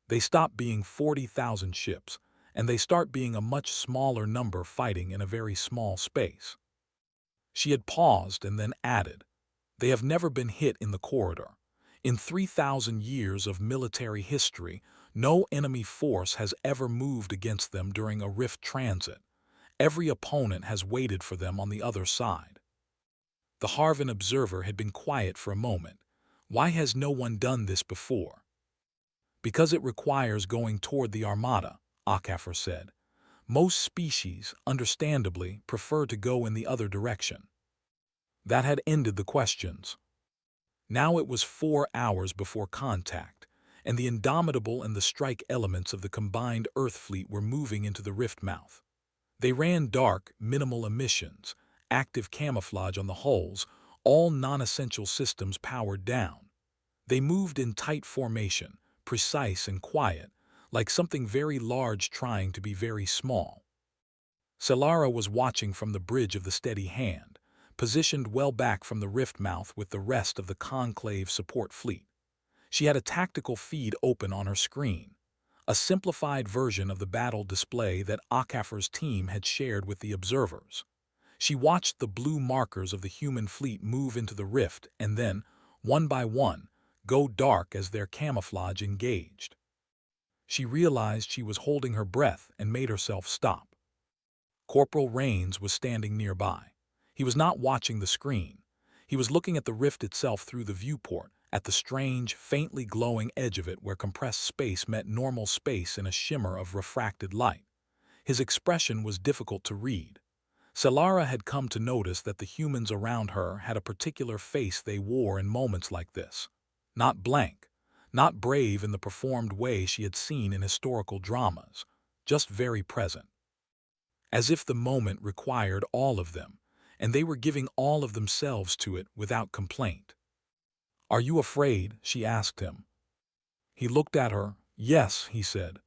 They stop being 40,000 ships, and they start being a much smaller number fighting in a very small space. She had paused and then added, "They have never been hit in the corridor. In 3,000 years of military history, no enemy force has ever moved against them during a rift transit. Every opponent has waited for them on the other side." The Harvan observer had been quiet for a moment. Why has no one done this before? Because it requires going toward the Armada, HFY said. Most species, understandably, prefer to go in the other direction. That had ended the questions. Now it was 4 hours before contact, and the Indomitable and the strike elements of the combined Earth fleet were moving into the rift mouth. They ran dark, minimal emissions, active camouflage on the hulls, all non-essential systems powered down. They moved in tight formation, precise and quiet, like something very large trying to be very small. Selara was watching from the bridge of the steady hand, positioned well back from the rift mouth with the rest of the conclave support fleet. She had a tactical feed open on her screen, a simplified version of the battle display that HFY's team had shared with the observers. She watched the blue markers of the human fleet move into the rift and then, one by one, go dark as their camouflage engaged. She realized she was holding her breath and made herself stop. Corporal Rains was standing nearby. He was not watching the screen. He was looking at the rift itself through the viewport, at the strange, faintly glowing edge of it where compressed space met normal space in a shimmer of refracted light. His expression was difficult to read. Selara had come to notice that the humans around her had a particular face they wore in moments like this. Not blank, not brave in the performed way she had seen in historical dramas, just very present. As if the moment required all of them, and they were giving all of themselves to it without complaint. "Are you afraid?" she asked him. He looked at her. "Yes," he said.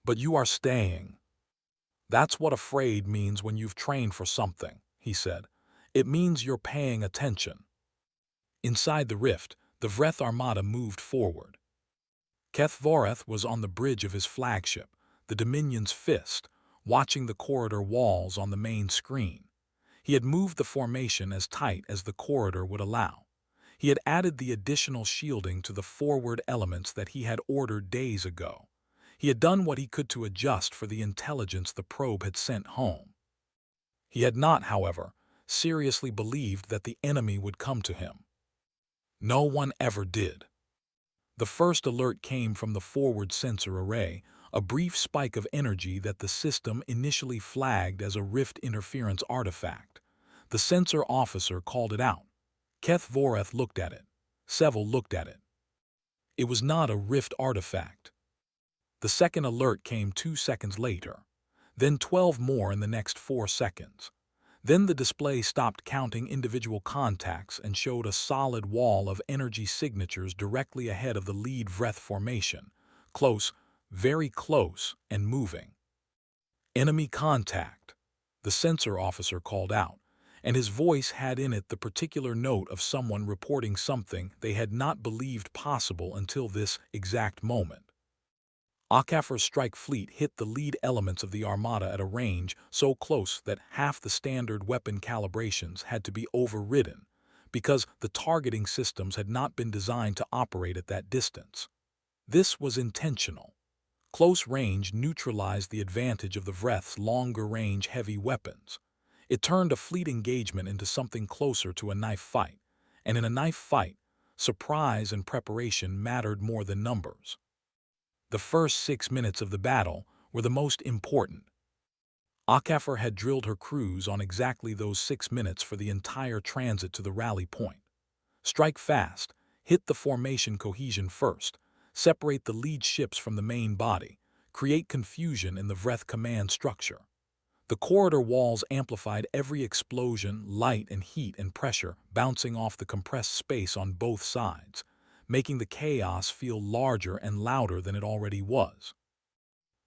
"But you are staying." "That's what afraid means when you've trained for something," he said. "It means you're paying attention." Inside the rift, the Vreth Armada moved forward. Keth Voreth was on the bridge of his flagship, the Dominion's Fist, watching the corridor walls on the main screen. He had moved the formation as tight as the corridor would allow. He had added the additional shielding to the forward elements that he had ordered days ago. He had done what he could to adjust for the intelligence the probe had sent home. He had not, however, seriously believed that the enemy would come to him. No one ever did. The first alert came from the forward sensor array, a brief spike of energy that the system initially flagged as a rift interference artifact. The sensor officer called it out. Keth Voreth looked at it. Seville looked at it. It was not a rift artifact. The second alert came 2 seconds later, then 12 more in the next 4 seconds. Then the display stopped counting individual contacts and showed a solid wall of energy signatures directly ahead of the lead Vreth formation, close, very close, and moving. "Enemy contact," the sensor officer called out, and his voice had in it the particular note of someone reporting something they had not believed possible until this exact moment. HFY's strike fleet hit the lead elements of the Armada at a range so close that half the standard weapon calibrations had to be overridden, because the targeting systems had not been designed to operate at that distance. This was intentional. Close range neutralized the advantage of the Vreth's longer-range heavy weapons. It turned a fleet engagement into something closer to a knife fight, and in a knife fight, surprise and preparation mattered more than numbers. The first 6 minutes of the battle were the most important. HFY had drilled her crews on exactly those 6 minutes for the entire transit to the rally point. Strike fast, hit the formation cohesion first, separate the lead ships from the main body, create confusion in the Vreth command structure. The corridor walls amplified every explosion, light and heat and pressure bouncing off the compressed space on both sides, making the chaos feel larger and louder than it already was.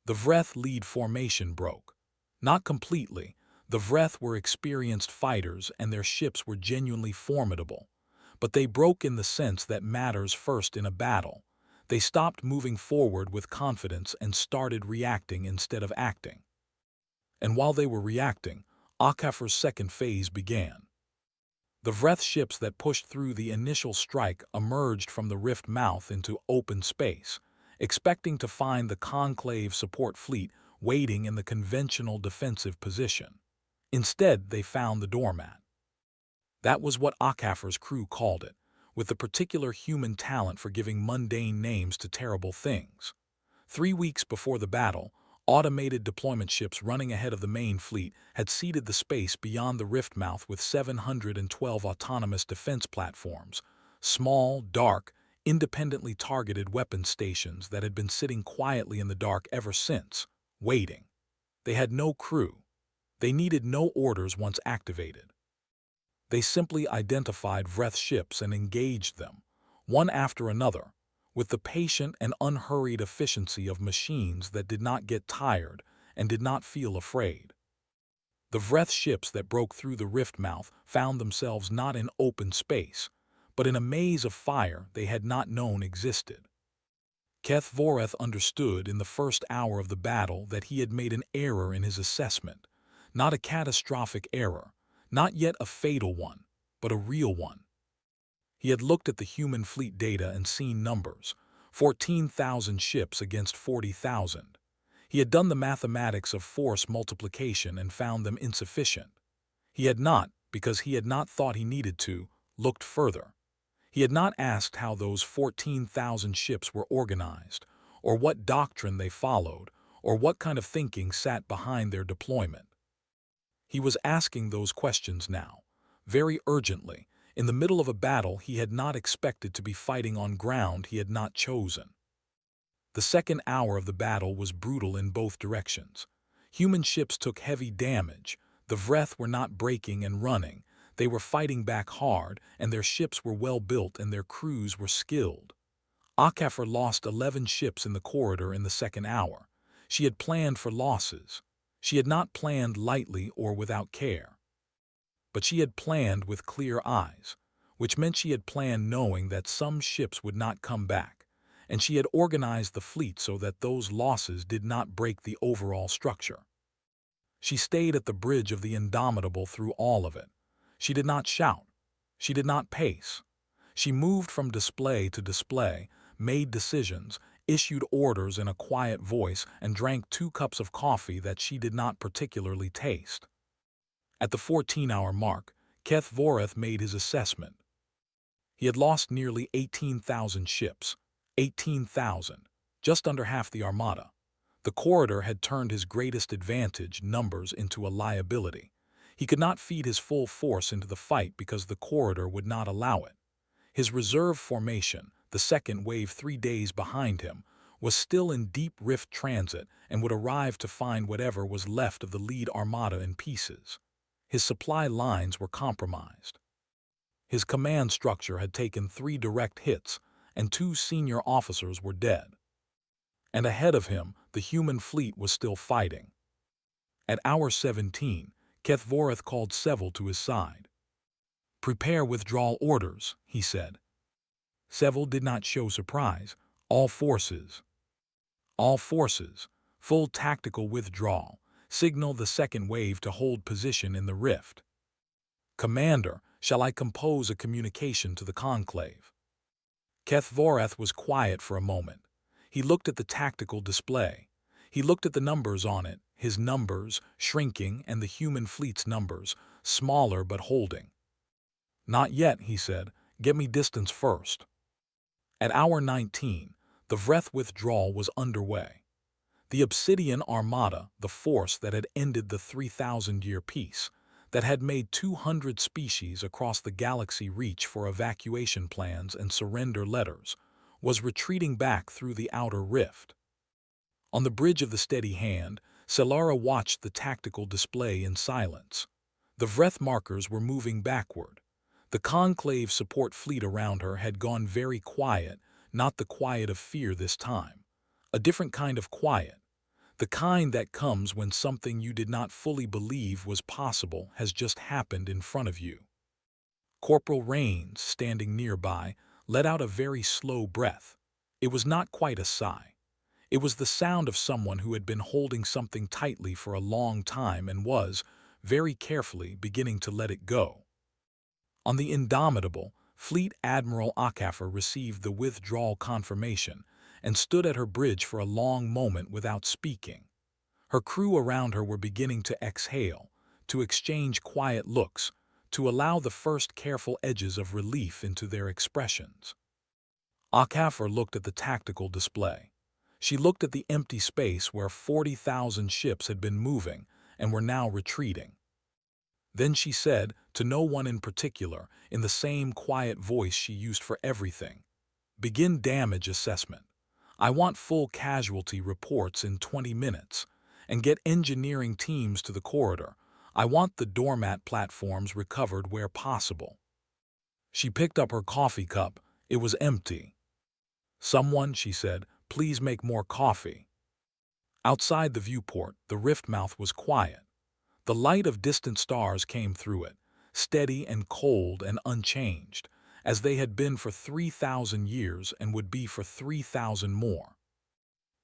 The Vreth lead formation broke. Not completely. The Vreth were experienced fighters and their ships were genuinely formidable. But they broke in the sense that matters first in a battle. They stopped moving forward with confidence and started reacting instead of acting. And while they were reacting, HFY's second phase began. The Vreth ships that pushed through the initial strike emerged from the rift mouth into open space, expecting to find the Conclave support fleet waiting in the conventional defensive position. Instead, they found the doormat. That was what HFY's crew called it, with the particular human talent for giving mundane names to terrible things. 3 weeks before the battle, automated deployment ships running ahead of the main fleet had seeded the space beyond the rift mouth with 712 autonomous defense platforms, small, dark, independently targeted weapon stations that had been sitting quietly in the dark ever since, waiting. They had no crew. They needed no orders once activated. They simply identified Vreth ships and engaged them, one after another, with the patient and unhurried efficiency of machines that did not get tired and did not feel afraid. The Vreth ships that broke through the rift mouth found themselves not in open space, but in a maze of fire they had not known existed. Keth Voreth understood in the first hour of the battle that he had made an error in his assessment, not a catastrophic error, not yet a fatal one, but a real one. He had looked at the human fleet data and seen numbers, 14,000 ships against 40,000. He had done the mathematics of force multiplication and found them insufficient. He had not, because he had not thought he needed to, looked further. He had not asked how those 14,000 ships were organized, or what doctrine they followed, or what kind of thinking sat behind their deployment. He was asking those questions now, very urgently, In the middle of a battle he had not expected to be fighting on ground he had not chosen. The second hour of the battle was brutal in both directions. Human ships took heavy damage. The Vreth were not breaking and running. They were fighting back hard, and their ships were well built and their crews were skilled. HFY lost 11 ships in the corridor in the second hour. She had planned for losses. She had not planned lightly or without care. But she had planned with clear eyes, which meant she had planned knowing that some ships would not come back, and she had organized the fleet so that those losses did not break the overall structure. She stayed at the bridge of the Indomitable through all of it. She did not shout. She did not pace. She moved from display to display, made decisions, issued orders in a quiet voice, and drank 2 cups of coffee that she did not particularly taste. At the 14-hour mark, Keth Voreth made his assessment. He had lost nearly 18,000 ships. 18,000, just under half the Armada. The corridor had turned his greatest advantage, numbers, into a liability. He could not feed his full force into the fight because the corridor would not allow it. His reserve formation, the second wave 3 days behind him, was still in deep rift transit and would arrive to find whatever was left of the lead Armada in pieces. His supply lines were compromised. His command structure had taken 3 direct hits, and 2 senior officers were dead. And ahead of him, the human fleet was still fighting. At hour 17, Keth Voreth called Seville to his side. "Prepare withdrawal orders," he said. Seville did not show surprise. All forces, full tactical withdrawal. Signal the second wave to hold position in the rift. "Commander, shall I compose a communication to the conclave?" Keth Voreth was quiet for a moment. He looked at the tactical display. He looked at the numbers on it, his numbers, shrinking, and the human fleet's numbers, smaller but holding. "Not yet," he said. "Get me distance first." At hour 19, the Vreth withdrawal was underway. The Obsidian Armada, the force that had ended the 3,000-year peace, that had made 200 species across the galaxy reach for evacuation plans and surrender letters, was retreating back through the outer rift. On the bridge of the Steady Hand, Selara watched the tactical display in silence. The Vreth markers were moving backward. The conclave support fleet around her had gone very quiet, not the quiet of fear this time. A different kind of quiet. The kind that comes when something you did not fully believe was possible has just happened in front of you. Corporal Rains, standing nearby, let out a very slow breath. It was not quite a sigh. It was the sound of someone who had been holding something tightly for a long time and was, very carefully, beginning to let it go. On the Indomitable, Fleet Admiral HFY received the withdrawal confirmation and stood at her bridge for a long moment without speaking. Her crew around her were beginning to exhale, to exchange quiet looks, to allow the first careful edges of relief into their expressions. HFY looked at the tactical display. She looked at the empty space where 40,000 ships had been moving and were now retreating. Then she said, to no one in particular, in the same quiet voice she used for everything, "Begin damage assessment. I want full casualty reports in 20 minutes, and get engineering teams to the corridor. I want the doormat platforms recovered where possible." She picked up her coffee cup. It was empty. "Someone," she said, "please make more coffee." Outside the viewport, the rift mouth was quiet. The light of distant stars came through it, steady and cold and unchanged, as they had been for 3,000 years and would be for 3,000 more.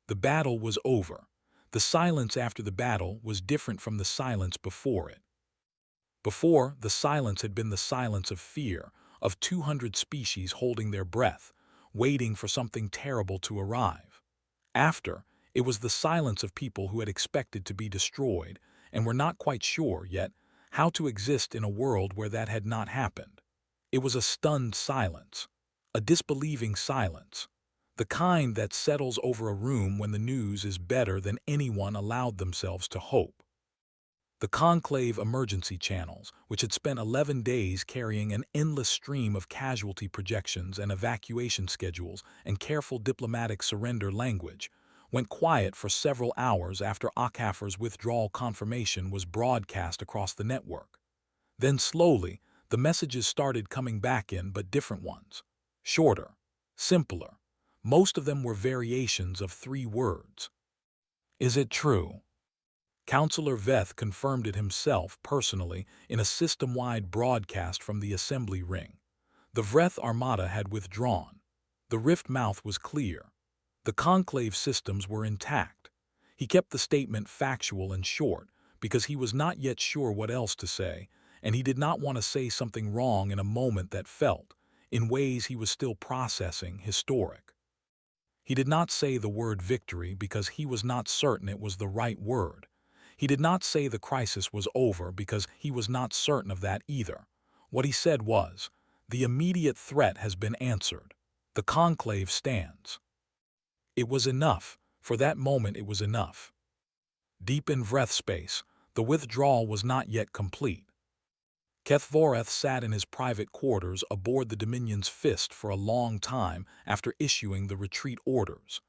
The battle was over. The silence after the battle was different from the silence before it. Before, the silence had been the silence of fear, of 200 species holding their breath, waiting for something terrible to arrive. After, it was the silence of people who had expected to be destroyed and were not quite sure, yet, how to exist in a world where that had not happened. It was a stunned silence, a disbelieving silence, the kind that settles over a room when the news is better than anyone allowed themselves to hope. The conclave emergency channels, which had spent 11 days carrying an endless stream of casualty projections and evacuation schedules and careful diplomatic surrender language, went quiet for several hours after Akhafer's withdrawal confirmation was broadcast across the network. Then slowly, the messages started coming back in, but different ones. Shorter, simpler. Most of them were variations of 3 words. Is it true? Counselor Veth confirmed it himself personally in a system-wide broadcast from the assembly ring. The Vreth Armada had withdrawn. The rift mouth was clear. The conclave systems were intact. He kept the statement factual and short because he was not yet sure what else to say, and he did not want to say something wrong in a moment that felt, in ways he was still processing, historic. He did not say the word victory because he was not certain it was the right word. He did not say the crisis was over because he was not certain of that either. What he said was, the immediate threat has been answered. The conclave stands. It was enough. For that moment it was enough. Deep in Vreth space, the withdrawal was not yet complete. Kethvoreth sat in his private quarters aboard the Dominion's Fist for a long time after issuing the retreat orders.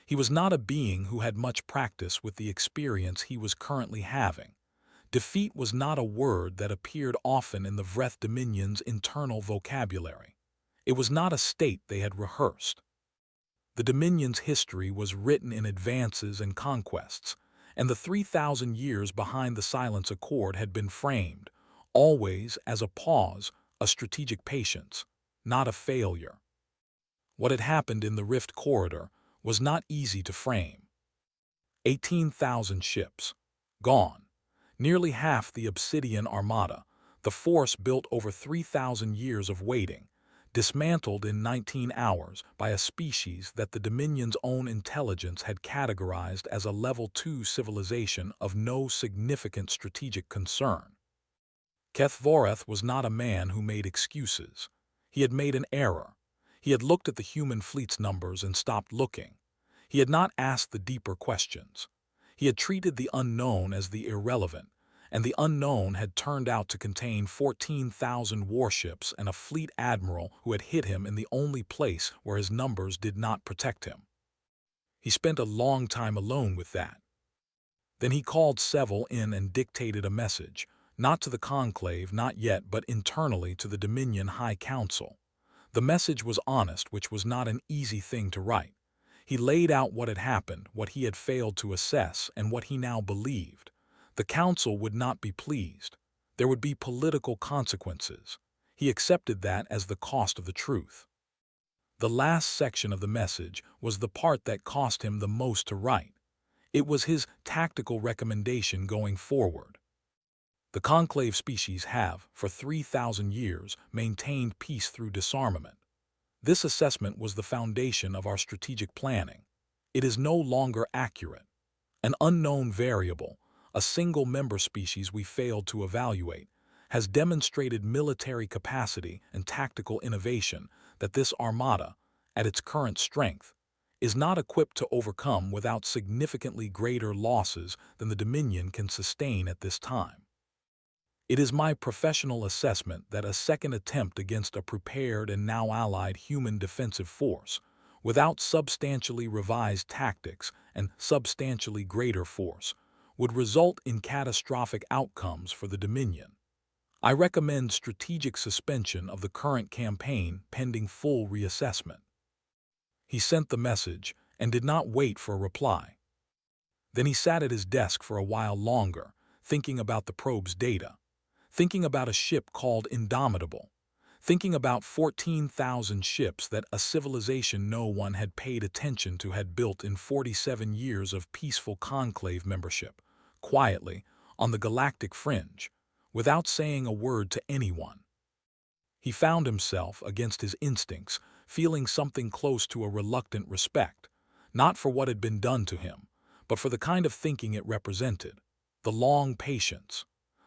He was not a being who had much practice with the experience he was currently having. Defeat was not a word that appeared often in the Vreth Dominion's internal vocabulary. It was not a state they had rehearsed. The Dominion's history was written in advances and conquests, and the 3,000 years behind the Silence Accord had been framed, always as a pause, a strategic patience, not a failure. What had happened in the Rift Corridor was not easy to frame. 18,000 ships, gone. Nearly half the Obsidian Armada, the force built over 3,000 years of waiting, dismantled in 19 hours by a species that the Dominion's own intelligence had categorized as a Level 2 civilization of no significant strategic concern. Kethvoreth was not a man who made excuses. He had made an error. He had looked at the human fleet's numbers and stopped looking. He had not asked the deeper questions. He had treated the unknown as the irrelevant, and the unknown had turned out to contain 14,000 warships and a fleet admiral who had hit him in the only place where his numbers did not protect him. He spent a long time alone with that. Then he called Seville in and dictated a message, not to the Conclave, not yet, but internally to the Dominion High Council. The message was honest, which was not an easy thing to write. He laid out what had happened, what he had failed to assess, and what he now believed. The council would not be pleased. There would be political consequences. He accepted that as the cost of the truth. The last section of the message was the part that cost him the most to write. It was his tactical recommendation going forward. The conclave species have, for 3,000 years, maintained peace through disarmament. This assessment was the foundation of our strategic planning. It is no longer accurate. An unknown variable, a single member species we failed to evaluate, has demonstrated military capacity and tactical innovation that this armada, at its current strength, is not equipped to overcome without significantly greater losses than the Dominion can sustain at this time. It is my professional assessment that a second attempt against a prepared and now allied human defensive force, without substantially revised tactics and substantially greater force, would result in catastrophic outcomes for the Dominion. I recommend strategic suspension of the current campaign pending full reassessment. He sent the message and did not wait for a reply. Then he sat at his desk for a while longer, thinking about the probe's data, thinking about a ship called Indomitable, thinking about 14,000 ships that a civilization no one had paid attention to had built in 47 years of peaceful conclave membership, quietly, on the galactic fringe, without saying a word to anyone. He found himself, against his instincts, feeling something close to a reluctant respect, not for what had been done to him, but for the kind of thinking it represented, the long patience,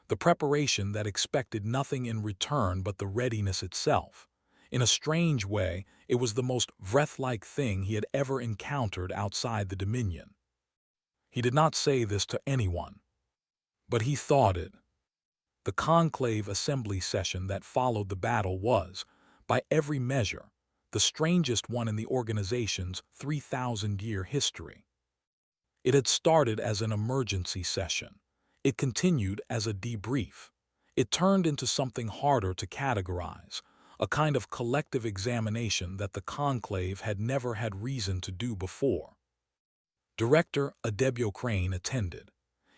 the preparation that expected nothing in return but the readiness itself. In a strange way, it was the most Vreth-like thing he had ever encountered outside the Dominion. He did not say this to anyone. But he thought it. The conclave assembly session that followed the battle was, by every measure, the strangest one in the organization's 3,000-year history. It had started as an emergency session. It continued as a debrief. It turned into something harder to categorize, a kind of collective examination that the conclave had never had reason to do before. Director Adebio Crane attended.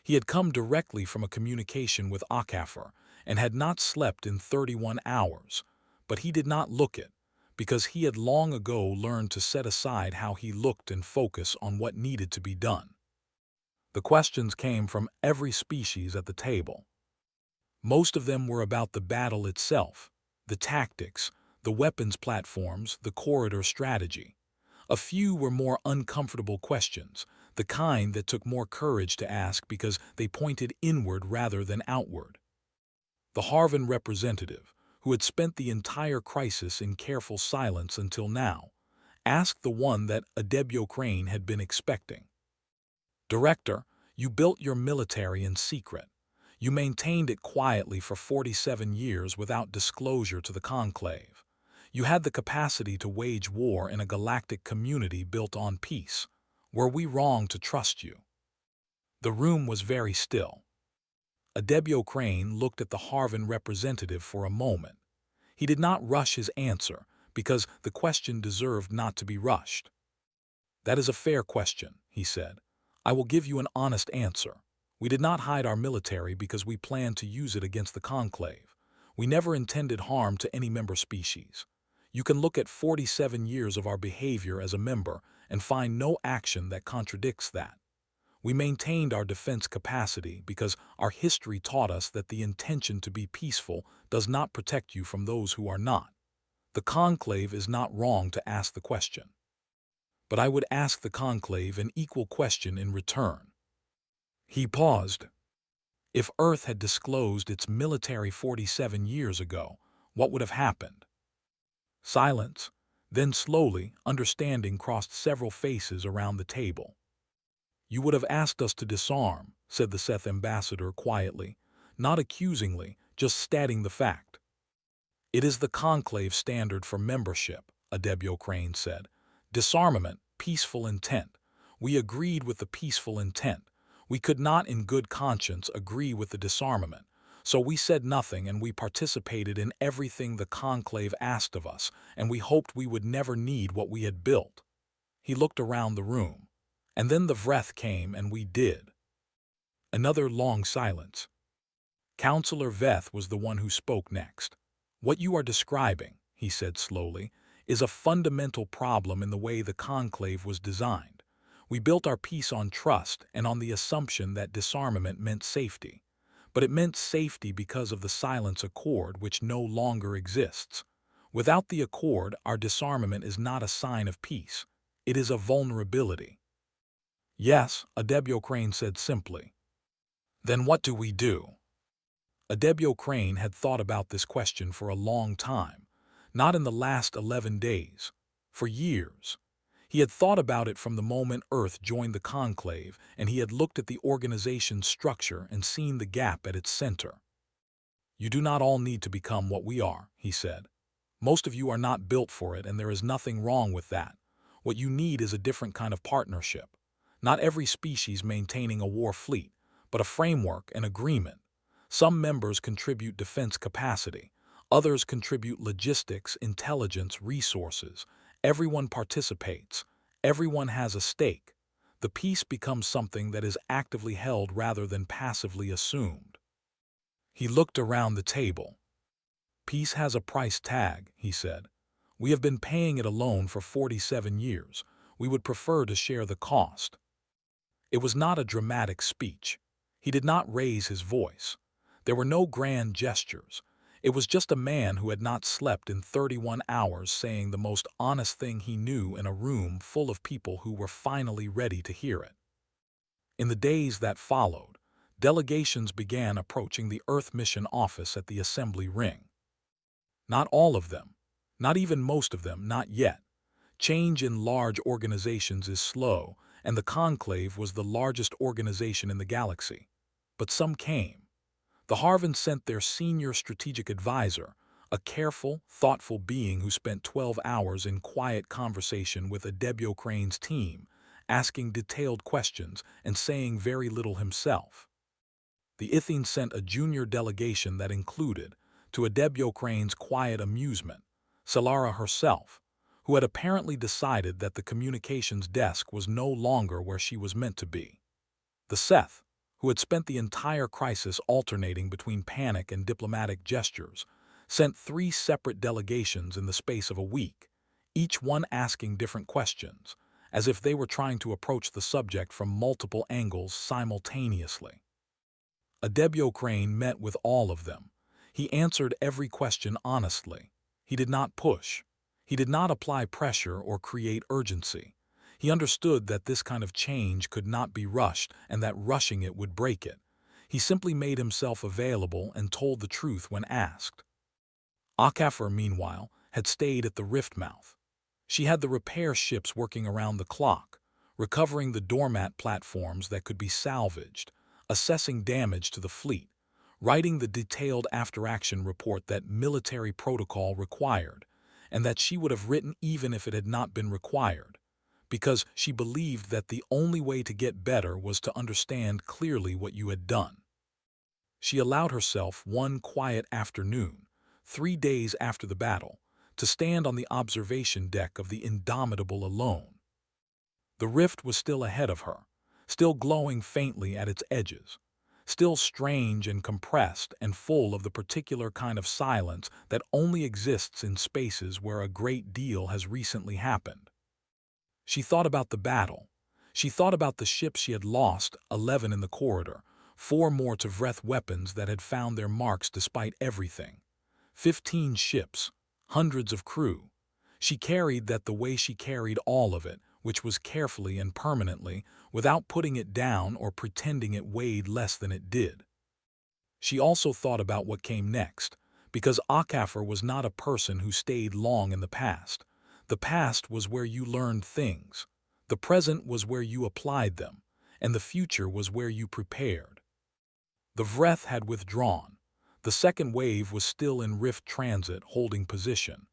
He had come directly from a communication with Akafor and had not slept in 31 hours, but he did not look it, because he had long ago learned to set aside how he looked and focus on what needed to be done. The questions came from every species at the table. Most of them were about the battle itself, the tactics, the weapons platforms, the corridor strategy. A few were more uncomfortable questions, the kind that took more courage to ask because they pointed inward rather than outward. The Harvan representative, who had spent the entire crisis in careful silence until now, asked the one that Adebio Crane had been expecting. Director, you built your military in secret. You maintained it quietly for 47 years without disclosure to the conclave. You had the capacity to wage war in a galactic community built on peace. Were we wrong to trust you? The room was very still. Adebio Crane looked at the Harvan representative for a moment. He did not rush his answer, because the question deserved not to be rushed. That is a fair question, he said. I will give you an honest answer. We did not hide our military because we planned to use it against the conclave. We never intended harm to any member species. You can look at 47 years of our behavior as a member and find no action that contradicts that. We maintained our defense capacity because our history taught us that the intention to be peaceful does not protect you from those who are not. The conclave is not wrong to ask the question. But I would ask the conclave an equal question in return. He paused. If Earth had disclosed its military 47 years ago, what would have happened? Silence. Then slowly, understanding crossed several faces around the table. You would have asked us to disarm, said the Seth ambassador quietly, not accusingly, just stating the fact. It is the conclave standard for membership, Adebio Crane said. Disarmament, peaceful intent. We agreed with the peaceful intent. We could not in good conscience agree with the disarmament. So we said nothing and we participated in everything the conclave asked of us, and we hoped we would never need what we had built. He looked around the room. And then the Vreth came and we did. Another long silence. Counselor Veth was the one who spoke next. What you are describing, he said slowly, is a fundamental problem in the way the conclave was designed. We built our peace on trust and on the assumption that disarmament meant safety. But it meant safety because of the Silence Accord, which no longer exists. Without the Accord, our disarmament is not a sign of peace. It is a vulnerability. Yes, Adebio Crane said simply. Then what do we do? Adebio Crane had thought about this question for a long time, not in the last 11 days, for years. He had thought about it from the moment Earth joined the conclave, and he had looked at the organization's structure and seen the gap at its center. You do not all need to become what we are, he said. Most of you are not built for it, and there is nothing wrong with that. What you need is a different kind of partnership. Not every species maintaining a war fleet, but a framework, an agreement. Some members contribute defense capacity. Others contribute logistics, intelligence, resources. Everyone participates. Everyone has a stake. The peace becomes something that is actively held rather than passively assumed. He looked around the table. Peace has a price tag, he said. We have been paying it alone for 47 years. We would prefer to share the cost. It was not a dramatic speech. He did not raise his voice. There were no grand gestures. It was just a man who had not slept in 31 hours saying the most honest thing he knew in a room full of people who were finally ready to hear it. In the days that followed, delegations began approaching the Earth Mission office at the Assembly Ring. Not all of them, not even most of them, not yet. Change in large organizations is slow, and the Conclave was the largest organization in the galaxy. but some came. The Harvins sent their senior strategic advisor, a careful, thoughtful being who spent 12 hours in quiet conversation with Adebio Crane's team, asking detailed questions and saying very little himself. The Ithene sent a junior delegation that included, to Adebio Crane's quiet amusement, Solara herself, who had apparently decided that the communications desk was no longer where she was meant to be. The Seth, who had spent the entire crisis alternating between panic and diplomatic gestures, sent 3 separate delegations in the space of a week, each one asking different questions, as if they were trying to approach the subject from multiple angles simultaneously. Adebio Crane met with all of them. He answered every question honestly. He did not push. He did not apply pressure or create urgency. He understood that this kind of change could not be rushed and that rushing it would break it. He simply made himself available and told the truth when asked. Akafor, meanwhile, had stayed at the rift mouth. She had the repair ships working around the clock, recovering the doormat platforms that could be salvaged, assessing damage to the fleet, writing the detailed after-action report that military protocol required, and that she would have written even if it had not been required, because she believed that the only way to get better was to understand clearly what you had done. She allowed herself one quiet afternoon, 3 days after the battle, to stand on the observation deck of the Indomitable alone. The rift was still ahead of her, still glowing faintly at its edges, still strange and compressed and full of the particular kind of silence that only exists in spaces where a great deal has recently happened. She thought about the battle. She thought about the ships she had lost, 11 in the corridor, 4 more to Vreth weapons that had found their marks despite everything, 15 ships, hundreds of crew. She carried that the way she carried all of it, which was carefully and permanently, without putting it down or pretending it weighed less than it did. She also thought about what came next, because Akafor was not a person who stayed long in the past. The past was where you learned things, the present was where you applied them, and the future was where you prepared. The Vreth had withdrawn. The second wave was still in rift transit holding position.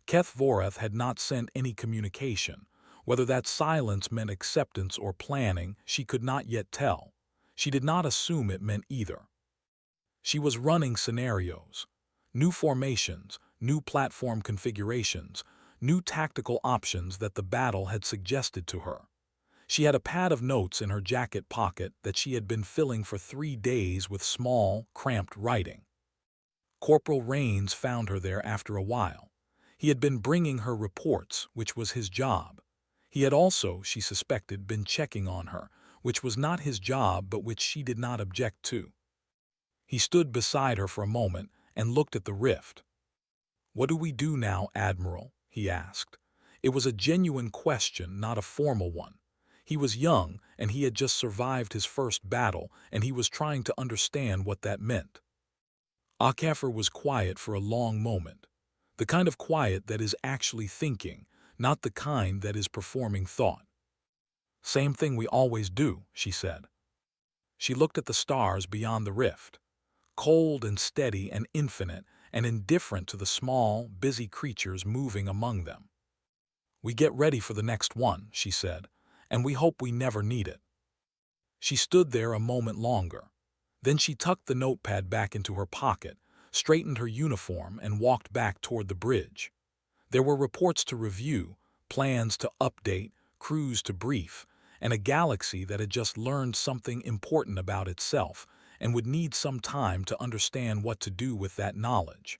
Keth Voreth had not sent any communication. Whether that silence meant acceptance or planning, she could not yet tell. She did not assume it meant either. She was running scenarios, new formations, new platform configurations, new tactical options that the battle had suggested to her. She had a pad of notes in her jacket pocket that she had been filling for 3 days with small, cramped writing. Corporal Rains found her there after a while. He had been bringing her reports, which was his job. He had also, she suspected, been checking on her, which was not his job but which she did not object to. He stood beside her for a moment and looked at the rift. "What do we do now, Admiral?" he asked. It was a genuine question, not a formal one. He was young, and he had just survived his first battle, and he was trying to understand what that meant. Akafor was quiet for a long moment, the kind of quiet that is actually thinking, not the kind that is performing thought. "Same thing we always do," she said. She looked at the stars beyond the rift, cold and steady and infinite and indifferent to the small, busy creatures moving among them. "We get ready for the next one," she said, "and we hope we never need it." She stood there a moment longer. Then she tucked the notepad back into her pocket, straightened her uniform, and walked back toward the bridge. There were reports to review, plans to update, crews to brief, and a galaxy that had just learned something important about itself and would need some time to understand what to do with that knowledge.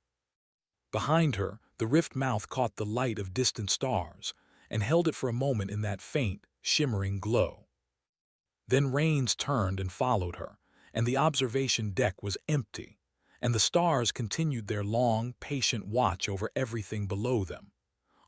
Behind her, the rift mouth caught the light of distant stars and held it for a moment in that faint, shimmering glow. Then Rains turned and followed her, and the observation deck was empty, and the stars continued their long, patient watch over everything below them,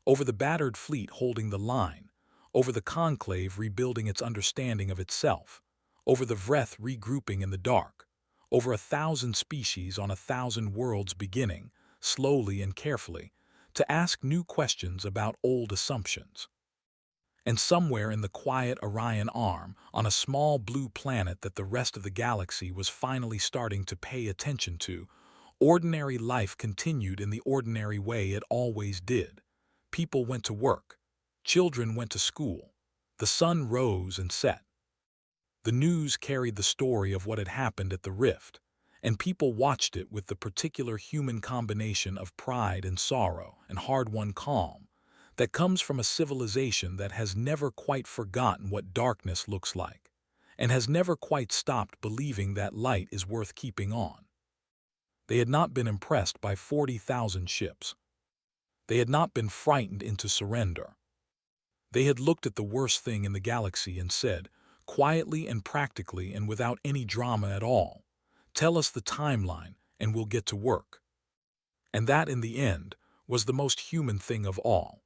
over the battered fleet holding the line, over the conclave rebuilding its understanding of itself, over the Vreth regrouping in the dark, over 1,000 species on 1,000 worlds beginning, slowly and carefully, to ask new questions about old assumptions. And somewhere in the quiet Orion Arm, on a small blue planet that the rest of the galaxy was finally starting to pay attention to, ordinary life continued in the ordinary way it always did. People went to work. Children went to school. The sun rose and set. The news carried the story of what had happened at the rift, and people watched it with the particular human combination of pride and sorrow and hard-won calm that comes from a civilization that has never quite forgotten what darkness looks like, and has never quite stopped believing that light is worth keeping on. They had not been impressed by 40,000 ships. They had not been frightened into surrender. They had looked at the worst thing in the galaxy and said, quietly and practically and without any drama at all, "Tell us the timeline and we'll get to work." And that, in the end, was the most human thing of all.